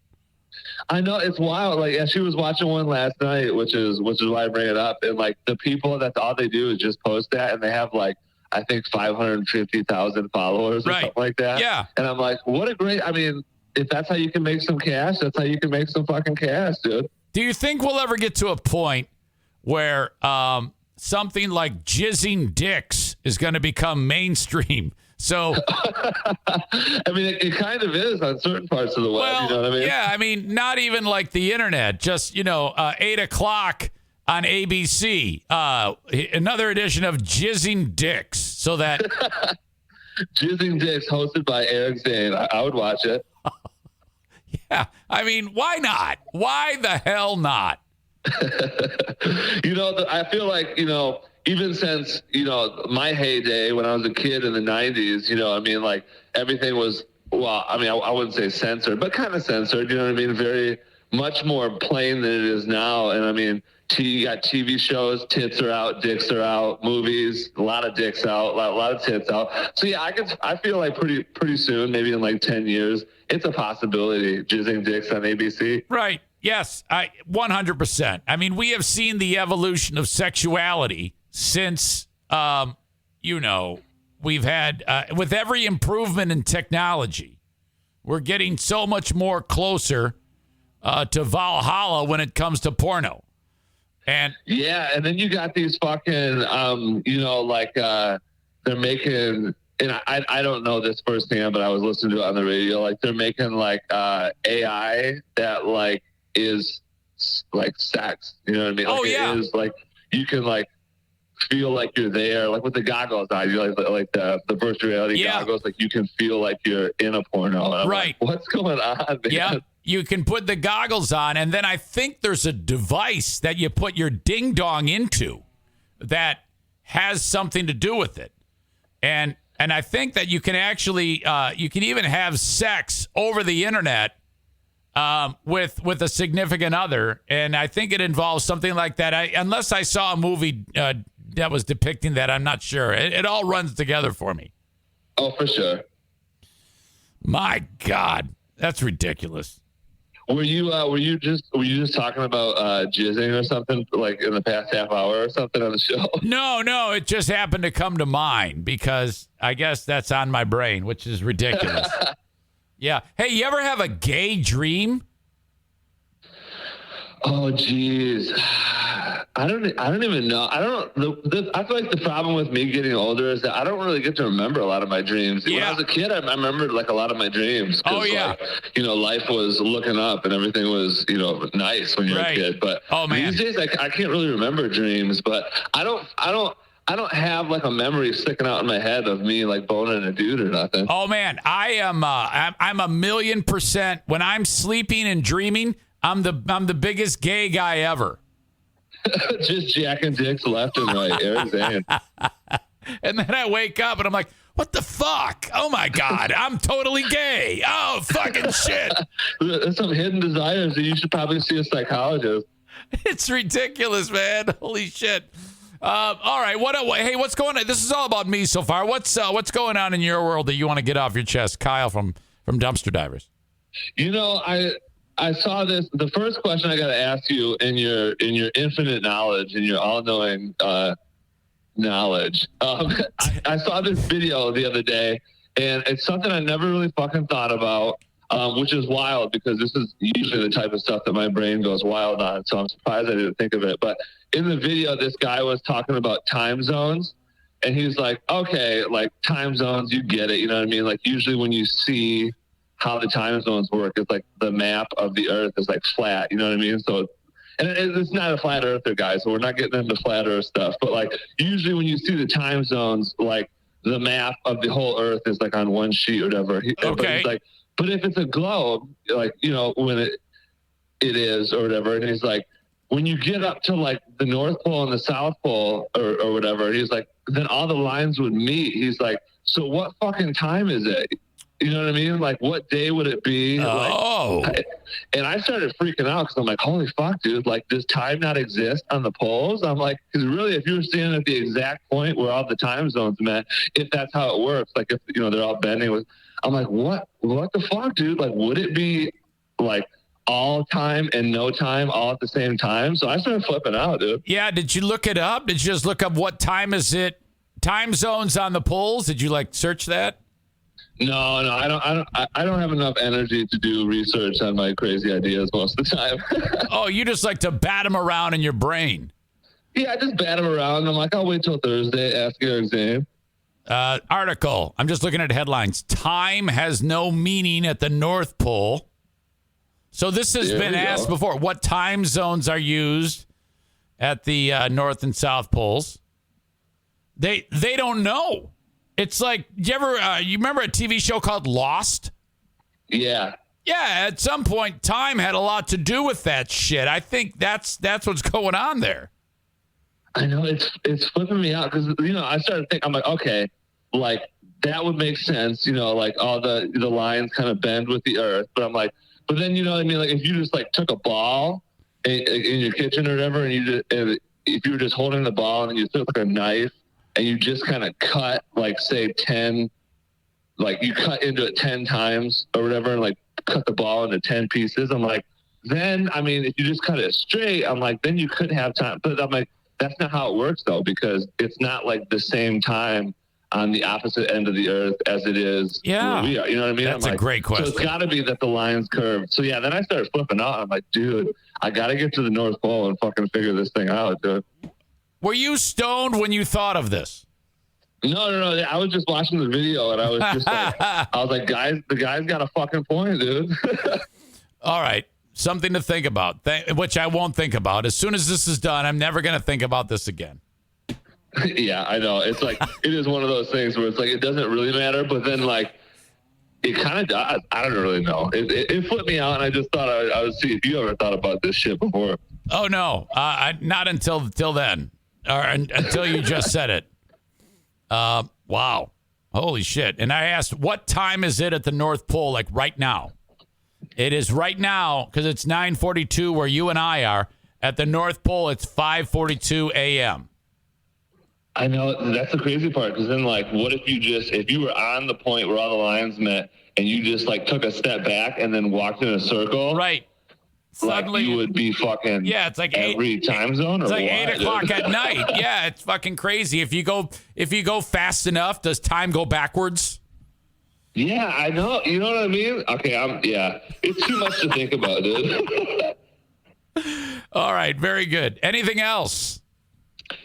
I know, it's wild. Like, yeah, she was watching one last night, which is why I bring it up. And like the people, that's all they do is just post that, and they have like I think 550,000 followers or something like that. Yeah. And I'm like, what a great. I mean, if that's how you can make some cash, that's how you can make some fucking cash, dude. Do you think we'll ever get to a point where something like jizzing dicks is going to become mainstream? So, I mean, it kind of is on certain parts of the web. Well, you know what I mean? Yeah, I mean, not even like the internet. Just 8 o'clock on ABC. Another edition of Jizzing Dicks. So that Jizzing Dicks, hosted by Eric Zane. I would watch it. Yeah, I mean, why not? Why the hell not? I feel like, even since, my heyday when I was a kid in the 90s, I mean, like everything was, well, I mean, I wouldn't say censored, but kind of censored, you know what I mean? Very much more plain than it is now. And I mean, you got TV shows, tits are out, dicks are out, movies, a lot of dicks out, a lot of tits out. So yeah, I feel like pretty soon, maybe in like 10 years, it's a possibility, jizzing dicks on ABC. Right. Yes, 100%. I mean, we have seen the evolution of sexuality since, we've had, with every improvement in technology, we're getting so much more closer to Valhalla when it comes to porno. And yeah, and then you got these fucking, they're making, and I don't know this firsthand, but I was listening to it on the radio, like they're making like AI that like is like sex, you know what I mean? Like, it is like, you can like feel like you're there, like with the goggles on, you like the virtual reality goggles, like you can feel like you're in a porno. Right. Like, what's going on, man? Yeah. You can put the goggles on, and then I think there's a device that you put your ding dong into that has something to do with it. And I think that you can actually you can even have sex over the internet with a significant other, and I think it involves something like that. Unless I saw a movie depicting that? I'm not sure. It all runs together for me. Oh, for sure. My God, that's ridiculous. Were you just talking about jizzing or something like in the past half hour or something on the show? No, it just happened to come to mind because I guess that's on my brain, which is ridiculous. Yeah. Hey, you ever have a gay dream? Oh, geez. I don't even know. I feel like the problem with me getting older is that I don't really get to remember a lot of my dreams. Yeah. When I was a kid, I remembered like a lot of my dreams. Oh, yeah. Life was looking up and everything was, nice when you're a kid. But these days I can't really remember dreams, but I don't have like a memory sticking out in my head of me like boning a dude or nothing. Oh man, I'm 1,000,000%. When I'm sleeping and dreaming, I'm the biggest gay guy ever. Just jacking dicks left and right, Eric Zane. And then I wake up and I'm like, what the fuck? Oh my God, I'm totally gay. Oh, fucking shit. There's some hidden desires that you should probably see a psychologist. It's ridiculous, man. Holy shit. All right. Hey, what's going on? This is all about me so far. What's going on in your world that you want to get off your chest? Kyle from Dumpster Divers. I saw this. The first question I got to ask you in your infinite knowledge and your all-knowing knowledge. I saw this video the other day, and it's something I never really fucking thought about, which is wild because this is usually the type of stuff that my brain goes wild on. So I'm surprised I didn't think of it. But in the video, this guy was talking about time zones, and he's like, okay, like time zones, you get it. You know what I mean? Like usually when you see how the time zones work, it's like the map of the earth is like flat, you know what I mean? So, and it's not a flat earther, guys, so we're not getting into flat earth stuff, but like usually when you see the time zones, like the map of the whole earth is like on one sheet or whatever. Okay. But if it's a globe, like, when it is or whatever, and he's like, when you get up to like the North Pole and the South Pole or whatever, he's like, then all the lines would meet. He's like, so what fucking time is it? You know what I mean? Like, what day would it be? Oh. And I started freaking out because I'm like, holy fuck, dude. Like, does time not exist on the poles? I'm like, because really, if you were standing at the exact point where all the time zones met, if that's how it works, like if, they're all bending. I'm like, what the fuck, dude? Like, would it be like all time and no time all at the same time? So I started flipping out, dude. Yeah. Did you look it up? Did you just look up what time is it? Time zones on the poles? Did you search that? No, I don't have enough energy to do research on my crazy ideas most of the time. Oh, you just like to bat them around in your brain. Yeah, I just bat them around. I'm like, I'll wait till Thursday, ask Eric Zane. Article. I'm just looking at headlines. Time has no meaning at the North Pole. So this has been asked before. What time zones are used at the North and South Poles? They don't know. It's like, you remember a TV show called Lost? Yeah. Yeah, at some point, time had a lot to do with that shit. I think that's what's going on there. I know, it's flipping me out because, I started thinking, I'm like, okay, like, that would make sense, like all the lines kind of bend with the earth. But I'm like, but then, you know what I mean? Like, if you just, took a ball in your kitchen or whatever, and if you were just holding the ball and you took, a knife, and you just kind of cut, say 10, you cut into it 10 times or whatever, and cut the ball into 10 pieces. I'm like, then, if you just cut it straight, I'm like, then you could have time. But I'm like, that's not how it works though, because it's not the same time on the opposite end of the earth as it is where we are. You know what I mean? That's a great question. So it's got to be that the line's curved. So yeah, then I started flipping out. I'm like, dude, I got to get to the North Pole and fucking figure this thing out, dude. Were you stoned when you thought of this? No. I was just watching the video and I was just guys, the guy's got a fucking point, dude. All right. Something to think about, which I won't think about. As soon as this is done, I'm never going to think about this again. Yeah, I know. It's it is one of those things where it's it doesn't really matter, but then it kind of does. I don't really know. It flipped me out and I just thought I would see if you ever thought about this shit before. Oh, no. Not until then. Or until you just said it. Wow. Holy shit. And I asked, what time is it at the North Pole, right now? It is right now, because it's 9:42 where you and I are. At the North Pole, it's 5:42 a.m. I know, that's the crazy part, because then, like, what if you were on the point where all the lines met and you just, like, took a step back and then walked in a circle? Right. Suddenly, you would be fucking it's like every time zone, or it's like what, 8 o'clock at night. Yeah, it's fucking crazy. If you go fast enough, does time go backwards? Yeah, I know. You know what I mean? Okay, it's too much to think about, dude. All right, very good. Anything else?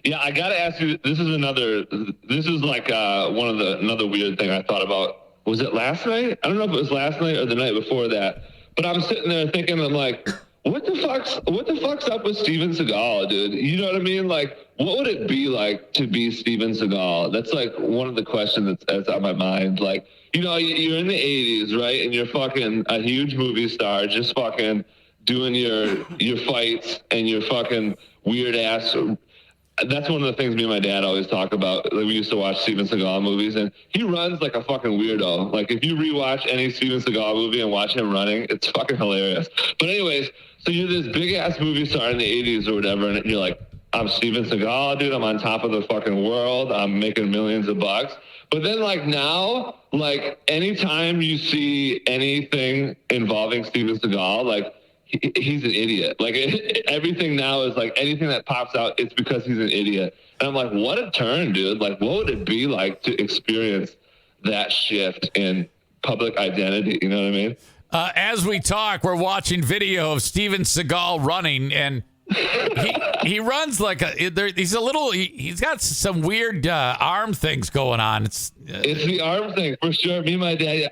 Yeah, I got to ask you, this is like another weird thing I thought about. Was it last night? I don't know if it was last night or the night before that, but I'm sitting there thinking, I'm like, what the fuck's up with Steven Seagal, dude? You know what I mean? Like, what would it be like to be Steven Seagal? That's like one of the questions that's on my mind. Like, you know, you're in the 80s, right? And you're fucking a huge movie star, just fucking doing your fights and your fucking weird ass. That's one of the things me and my dad always talk about. Like, we used to watch Steven Seagal movies, and he runs like a fucking weirdo. Like, if you rewatch any Steven Seagal movie and watch him running, it's fucking hilarious. But anyways, so you're this big-ass movie star in the 80s or whatever, and you're like, I'm Steven Seagal, dude. I'm on top of the fucking world. I'm making millions of bucks. But then, like, now, like, anytime you see anything involving Steven Seagal, like, he's an idiot. Like, everything now is like, anything that pops out, it's because he's an idiot. And I'm like, what a turn, dude. Like, what would it be like to experience that shift in public identity? You know what I mean? As we talk, we're watching video of Steven Seagal running, and he runs like he's got some weird arm things going on. It's the arm thing for sure. Me and my dad,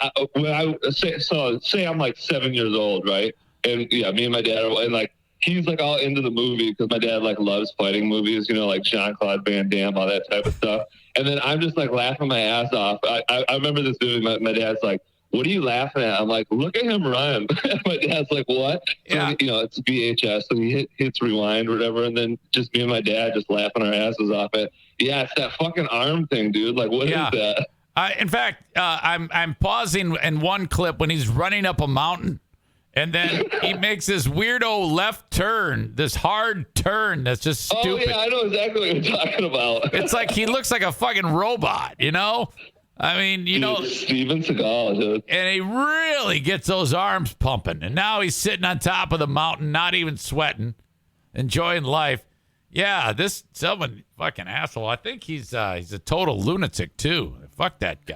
say I'm like 7 years old, right? And yeah, me and my dad and like, he's like all into the movie because my dad like loves fighting movies, you know, like Jean-Claude Van Damme, all that type of stuff. And then I'm just like laughing my ass off. I remember this movie. My dad's like, "What are you laughing at?" I'm like, "Look at him run." My dad's like, "What?" So, yeah. You know, it's VHS, so he hits rewind or whatever, and then just me and my dad just laughing our asses off it. Yeah, it's that fucking arm thing, dude. Like, what is that? In fact, I'm pausing in one clip when he's running up a mountain. And then he makes this weirdo left turn, this hard turn that's just stupid. Oh, yeah, I know exactly what you're talking about. It's like he looks like a fucking robot, you know? I mean, you know. Steven Seagal, dude. And he really gets those arms pumping. And now he's sitting on top of the mountain, not even sweating, enjoying life. Yeah, someone fucking asshole. I think he's a total lunatic, too. Fuck that guy.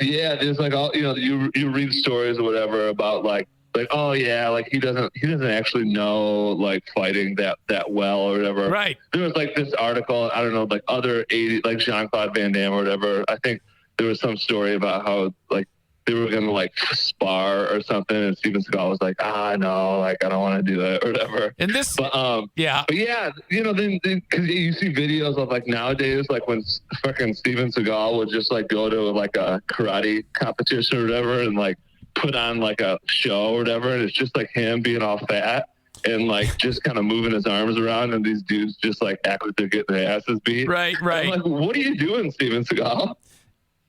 Yeah, there's like all, you know, you read stories or whatever about like, oh yeah, like he doesn't actually know like fighting that well or whatever. Right. There was like this article, I don't know, like other 80, like Jean-Claude Van Damme or whatever. I think there was some story about how like they were gonna like spar or something, and Steven Seagal was like, no, like I don't want to do that or whatever. And this, but yeah, you know, then because you see videos of like nowadays, like when fucking Steven Seagal would just like go to like a karate competition or whatever, and like put on like a show or whatever, and it's just like him being all fat and like just kind of moving his arms around, and these dudes just like act like they're getting their asses beat. Right. I'm like, what are you doing, Steven Seagal?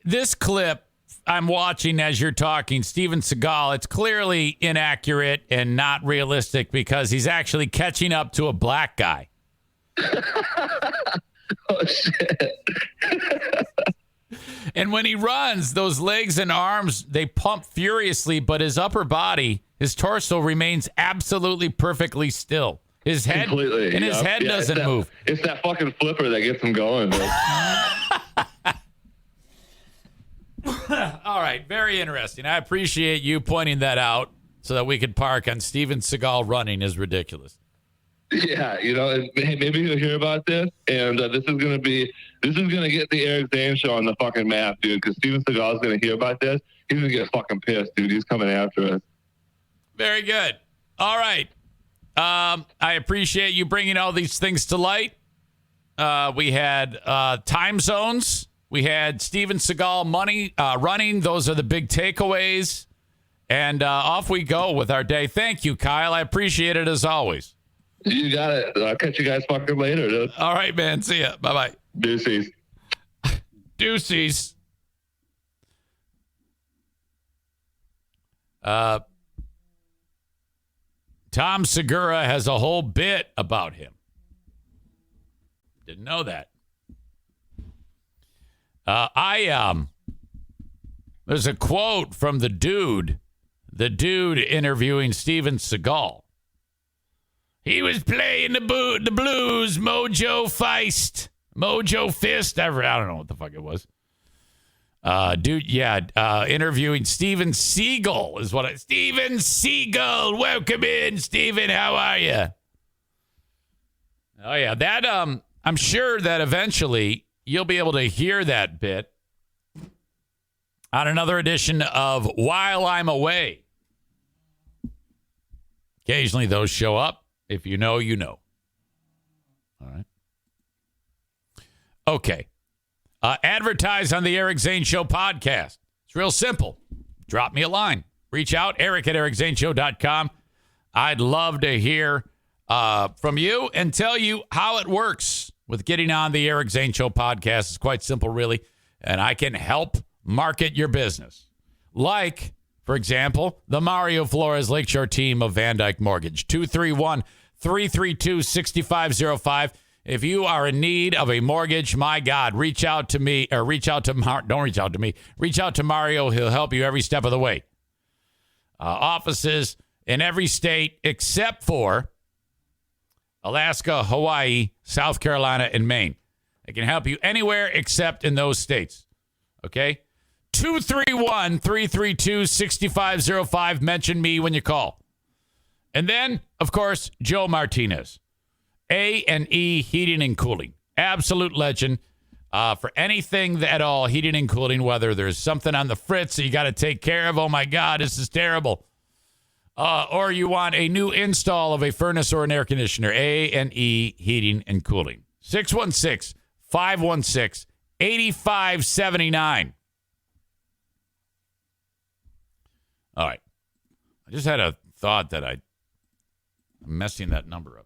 This clip I'm watching as you're talking, Steven Seagal, it's clearly inaccurate and not realistic because he's actually catching up to a black guy. Oh shit. And when he runs, those legs and arms, they pump furiously, but his upper body, his torso remains absolutely perfectly still. His head completely, and his head doesn't move. It's that fucking flipper that gets him going. All right, very interesting. I appreciate you pointing that out so that we could park on Steven Seagal running is ridiculous. Yeah, you know, maybe you'll hear about this, and this is gonna get the Eric Zane Show on the fucking map, dude. Because Steven Seagal is gonna hear about this. He's gonna get fucking pissed, dude. He's coming after us. Very good. All right. I appreciate you bringing all these things to light. We had time zones. We had Steven Seagal running. Those are the big takeaways. And off we go with our day. Thank you, Kyle. I appreciate it as always. You got it. I'll catch you guys fucking later, dude. All right, man. See ya. Bye-bye. Deuces. Deuces. Tom Segura has a whole bit about him. Didn't know that. There's a quote from the dude interviewing Steven Seagal. He was playing the blues, Mojo Fist. I don't know what the fuck it was. Interviewing Steven Seagal is what Steven Seagal. Welcome in, Steven. How are you? Oh, yeah. That, I'm sure that eventually you'll be able to hear that bit on another edition of While I'm Away. Occasionally those show up. If you know, you know. All right. Okay. Advertise on the Eric Zane Show podcast. It's real simple. Drop me a line. Reach out, eric@ericzaneshow.com. I'd love to hear from you and tell you how it works with getting on the Eric Zane Show podcast. It's quite simple, really, and I can help market your business. Like, for example, the Mario Flores Lakeshore team of Van Dyke Mortgage, 231-332-6505. If you are in need of a mortgage, my God, reach out to me, or don't reach out to me. Reach out to Mario. He'll help you every step of the way. Offices in every state except for Alaska, Hawaii, South Carolina, and Maine. They can help you anywhere except in those states. Okay? 231-332-6505. Mention me when you call. And then, of course, Joe Martinez. A&E Heating and Cooling. Absolute legend. For anything at all, heating and cooling, whether there's something on the fritz that you got to take care of, oh my God, this is terrible. Or you want a new install of a furnace or an air conditioner, A&E Heating and Cooling. 616-516-8579. All right. I just had a thought that I'm messing that number up.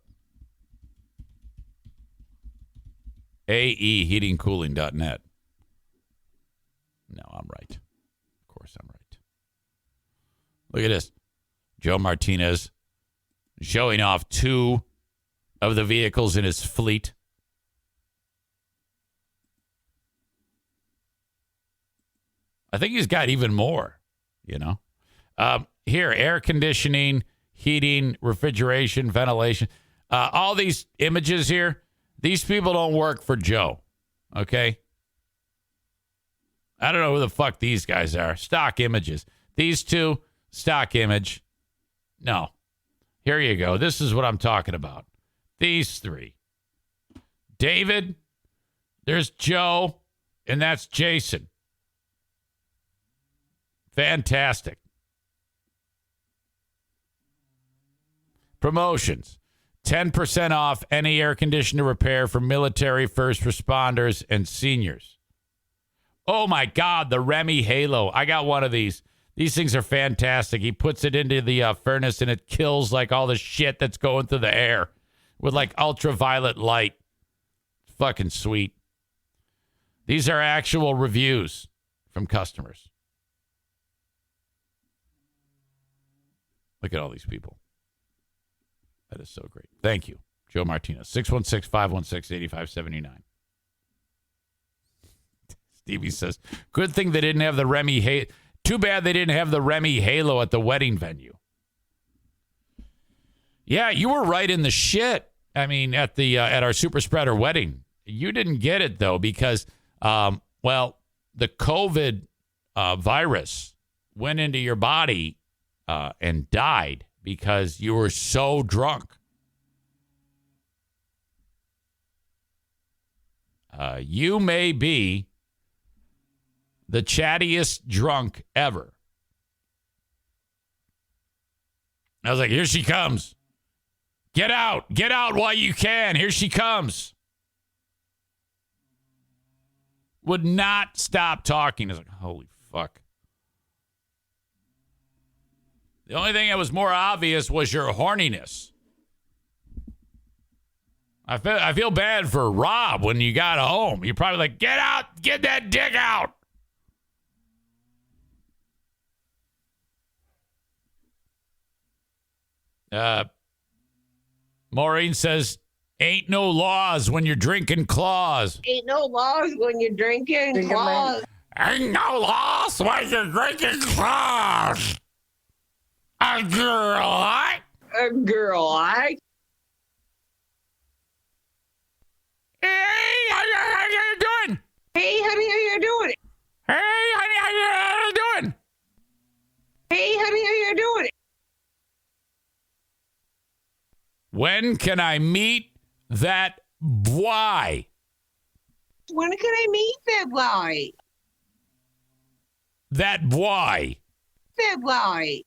aeheatingcooling.net. No, I'm right. Of course I'm right. Look at this. Joe Martinez showing off 2 of the vehicles in his fleet. I think he's got even more, you know. Here, air conditioning, heating, refrigeration, ventilation. All these images here. These people don't work for Joe, okay? I don't know who the fuck these guys are. Stock images. These 2, stock image. No. Here you go. This is what I'm talking about. These 3. David, there's Joe, and that's Jason. Fantastic. Promotions. 10% off any air conditioner repair for military, first responders, and seniors. Oh, my God, the Remy Halo. I got one of these. These things are fantastic. He puts it into the furnace, and it kills, like, all the shit that's going through the air with, like, ultraviolet light. Fucking sweet. These are actual reviews from customers. Look at all these people. That is so great. Thank you, Joe Martinez. 616-516-8579. Stevie says, good thing they didn't have the Remy Halo. Too bad they didn't have the Remy Halo at the wedding venue. Yeah, you were right in the shit. I mean, at our super spreader wedding. You didn't get it, though, because, the COVID virus went into your body and died because you were so drunk. You may be the chattiest drunk ever. I was like, here she comes. Get out while you can. Here she comes. Would not stop talking. I was like, holy fuck. The only thing that was more obvious was your horniness. I feel bad for Rob when you got home. You're probably like, get out, get that dick out. Maureen says, Ain't no laws when you're drinking claws. Ain't no laws when you're drinking claws. Ain't no laws when you're drinking claws. A girl, I. A girl, I. Hey, how you doing? Hey, honey, how you doing? Hey, honey, how you doing? Hey, honey, how you doing? When can I meet that boy? When can I meet that boy? That boy. That boy.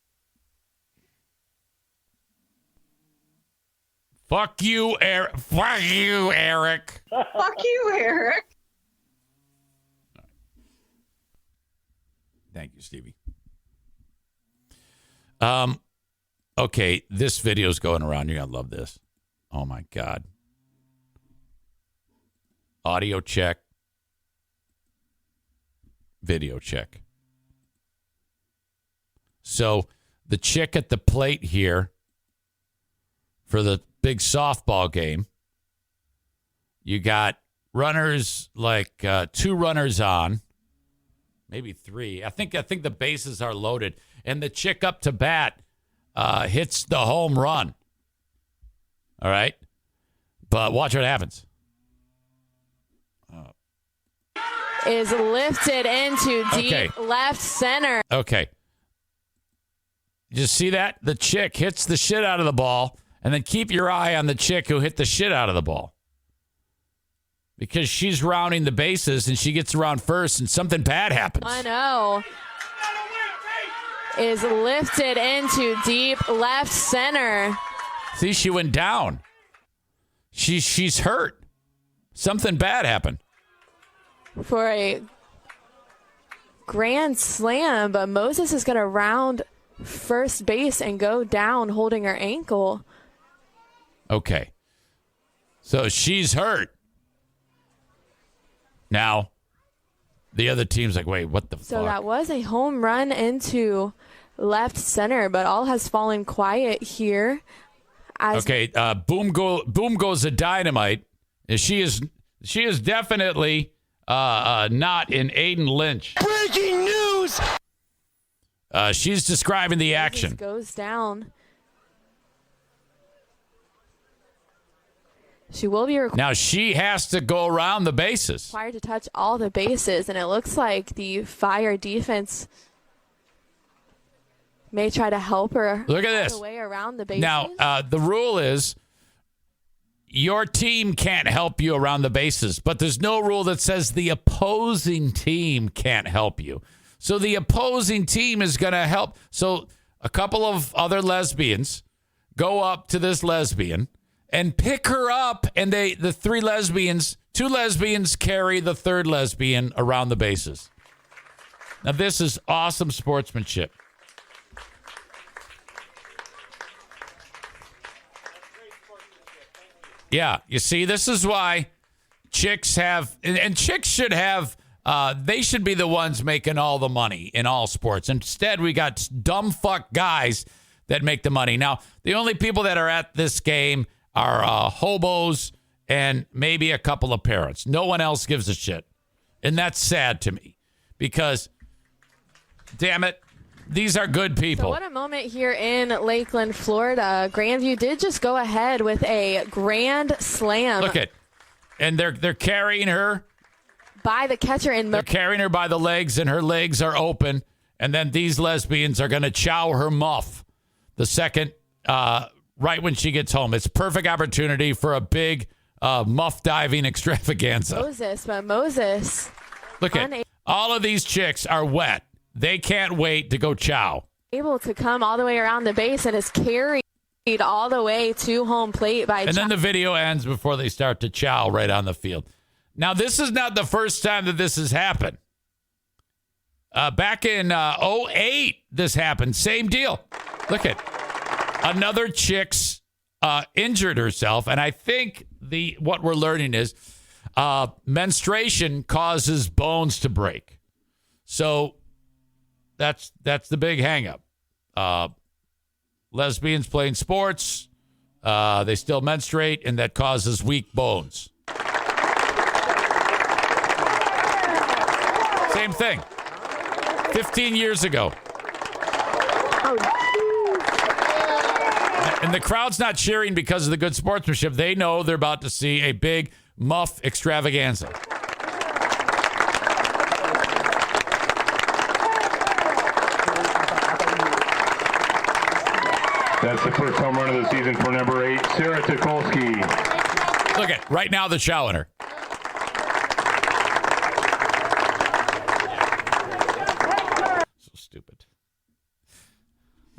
Fuck you, Eric. Fuck you, Eric. Fuck you, Eric. Thank you, Stevie. Okay, this video's going around. You're going to love this. Oh, my God. Audio check. Video check. So the chick at the plate here for the big softball game, you got runners, like 2 runners on, maybe 3. I think the bases are loaded, and the chick up to bat hits the home run. All right, but watch what happens. Is lifted into deep left center. Okay. You see that? The chick hits the shit out of the ball, and then keep your eye on the chick who hit the shit out of the ball. Because she's rounding the bases, and she gets around first, and something bad happens. I know. Is lifted into deep left center. See, she went down. She's hurt. Something bad happened. For a grand slam, but Moses is going to round first base and go down holding her ankle. Okay. So she's hurt. Now, the other team's like, wait, what the fuck? So that was a home run into left center, but all has fallen quiet here. Okay, boom goes the dynamite. She is definitely not in Aiden Lynch. Breaking news! She's describing the action. Goes down. She will be now she has to go around the bases. Required to touch all the bases, and it looks like the Fire defense may try to help her. Look at this. The way around the bases. Now, the rule is your team can't help you around the bases, but there's no rule that says the opposing team can't help you. So the opposing team is going to help. So a couple of other lesbians go up to this lesbian and pick her up, and the 2 lesbians carry the third lesbian around the bases. Now, this is awesome sportsmanship. Yeah, you see, this is why chicks have, and chicks should have, they should be the ones making all the money in all sports. Instead, we got dumb fuck guys that make the money. Now, the only people that are at this game are hobos and maybe a couple of parents. No one else gives a shit. And that's sad to me because, damn it, these are good people. So what a moment here in Lakeland, Florida. Grandview did just go ahead with a grand slam. Look at, and they're carrying her by the catcher in. They're carrying her by the legs, and her legs are open. And then these lesbians are going to chow her muff the second, right when she gets home. It's a perfect opportunity for a big muff diving extravaganza. Moses. Look at all of these chicks are wet. They can't wait to go chow. Able to come all the way around the base and is carried all the way to home plate by. And then the video ends before they start to chow right on the field. Now, this is not the first time that this has happened. Back in 2008, this happened. Same deal. Look at another chick's injured herself, and I think what we're learning is menstruation causes bones to break. So that's the big hang up. Lesbians playing sports, They still menstruate, and that causes weak bones. Same thing. 15 years ago. And the crowd's not cheering because of the good sportsmanship. They know they're about to see a big muff extravaganza. That's the first home run of the season for number 8, Sarah Tukolsky. Look at right now they're showing her. So stupid.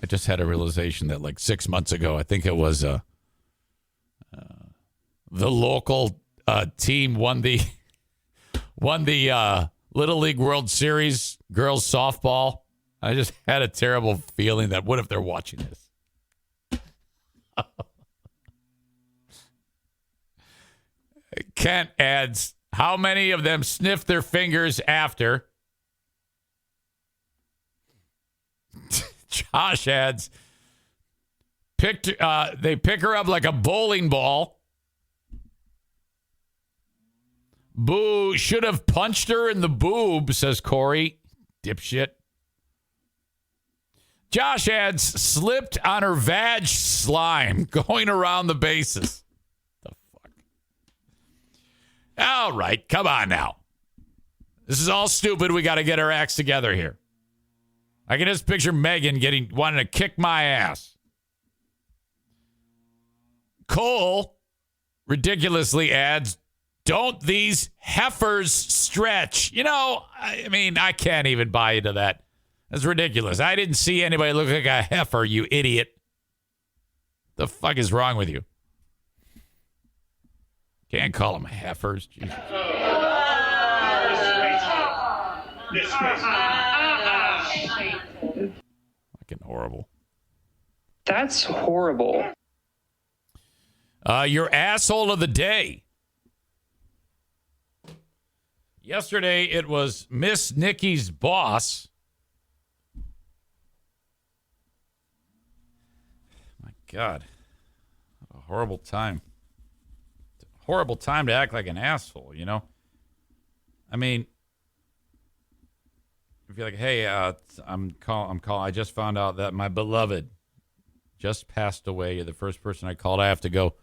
I just had a realization that like 6 months ago, I think it was the local team won the Little League World Series girls softball. I just had a terrible feeling that what if they're watching this? Kent adds, how many of them sniff their fingers after? Josh adds, they pick her up like a bowling ball. Boo, should have punched her in the boob, says Corey. Dipshit. Josh adds, slipped on her vag slime going around the bases. The fuck? All right, come on now. This is all stupid. We got to get our acts together here. I can just picture Megan wanting to kick my ass. Cole ridiculously adds, don't these heifers stretch? You know, I mean, I can't even buy into that. That's ridiculous. I didn't see anybody look like a heifer, you idiot. The fuck is wrong with you? Can't call them heifers. Jesus. Fucking horrible. That's horrible. Your asshole of the day. Yesterday, it was Miss Nikki's boss. My God. What a horrible time. Horrible time to act like an asshole, you know? I mean, if you're like, hey, I'm calling. I just found out that my beloved just passed away. You're the first person I called. I have to go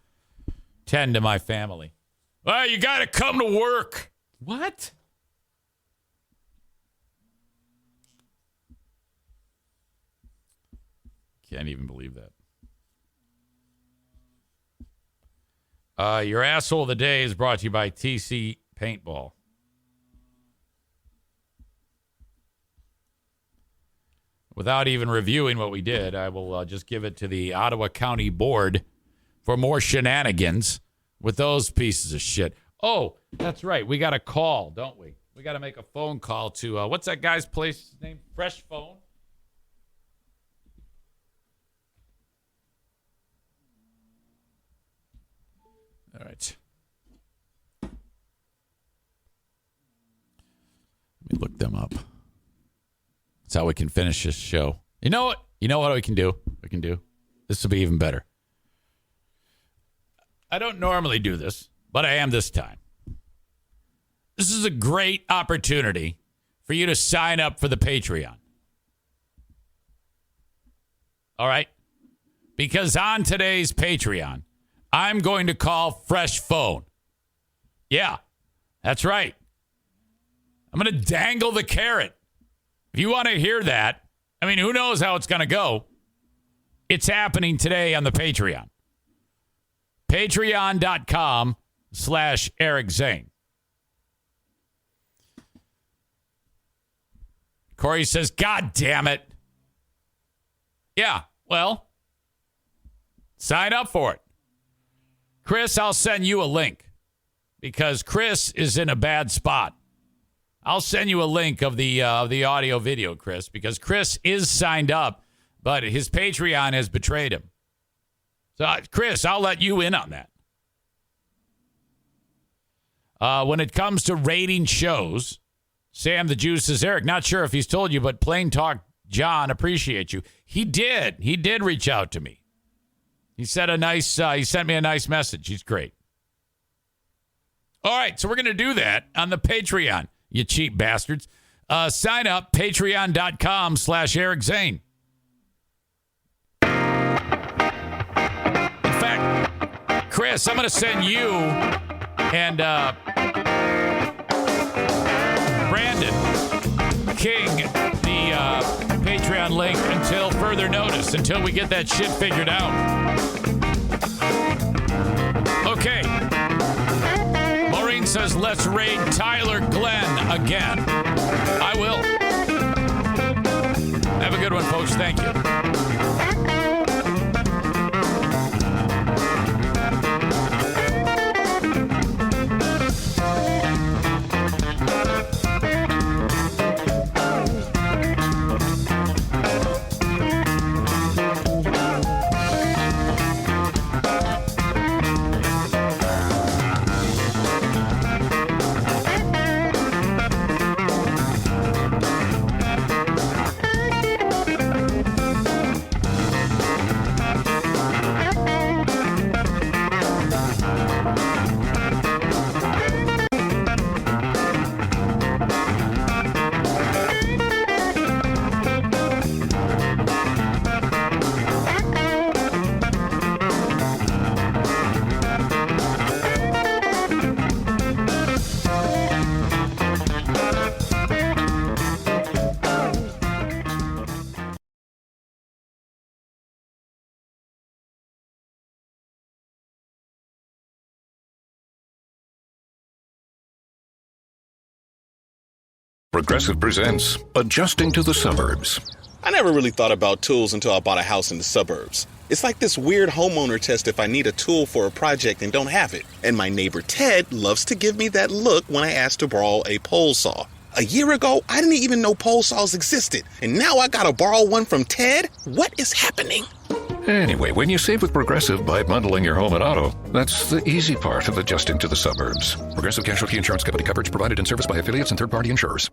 tend to my family. Well, you got to come to work. What? Can't even believe that. Your asshole of the day is brought to you by TC Paintball. Without even reviewing what we did, I will just give it to the Ottawa County Board for more shenanigans with those pieces of shit. Oh, that's right. We got a call, don't we? We got to make a phone call to, what's that guy's place name? Fresh Phone? All right. Let me look them up. That's how we can finish this show. You know what? You know what we can do? This will be even better. I don't normally do this, but I am this time. This is a great opportunity for you to sign up for the Patreon. All right? Because on today's Patreon, I'm going to call Fresh Phone. Yeah, that's right. I'm going to dangle the carrot. If you want to hear that, I mean, who knows how it's going to go? It's happening today on the Patreon. Patreon.com/Eric Zane. Corey says, God damn it. Yeah, well, sign up for it. Chris, I'll send you a link because Chris is in a bad spot. I'll send you a link of the audio video, Chris, because Chris is signed up, but his Patreon has betrayed him. So, Chris, I'll let you in on that. When it comes to rating shows, Sam the Juice says, Eric, not sure if he's told you, but Plain Talk John appreciates you. He did. He did reach out to me. He said he sent me a nice message. He's great. All right, so we're going to do that on the Patreon, you cheap bastards. Sign up, patreon.com/Eric Zane. In fact, Chris, I'm going to send you and Brandon King the Patreon link until further notice, until we get that shit figured out. Okay. Maureen says, let's raid Tyler Glenn again. I will. Have a good one, folks. Thank you. Progressive presents Adjusting to the Suburbs. I never really thought about tools until I bought a house in the suburbs. It's like this weird homeowner test if I need a tool for a project and don't have it. And my neighbor Ted loves to give me that look when I ask to borrow a pole saw. A year ago, I didn't even know pole saws existed. And now I gotta borrow one from Ted? What is happening? Anyway, when you save with Progressive by bundling your home and auto, that's the easy part of adjusting to the suburbs. Progressive Casualty Insurance Company coverage provided in service by affiliates and third-party insurers.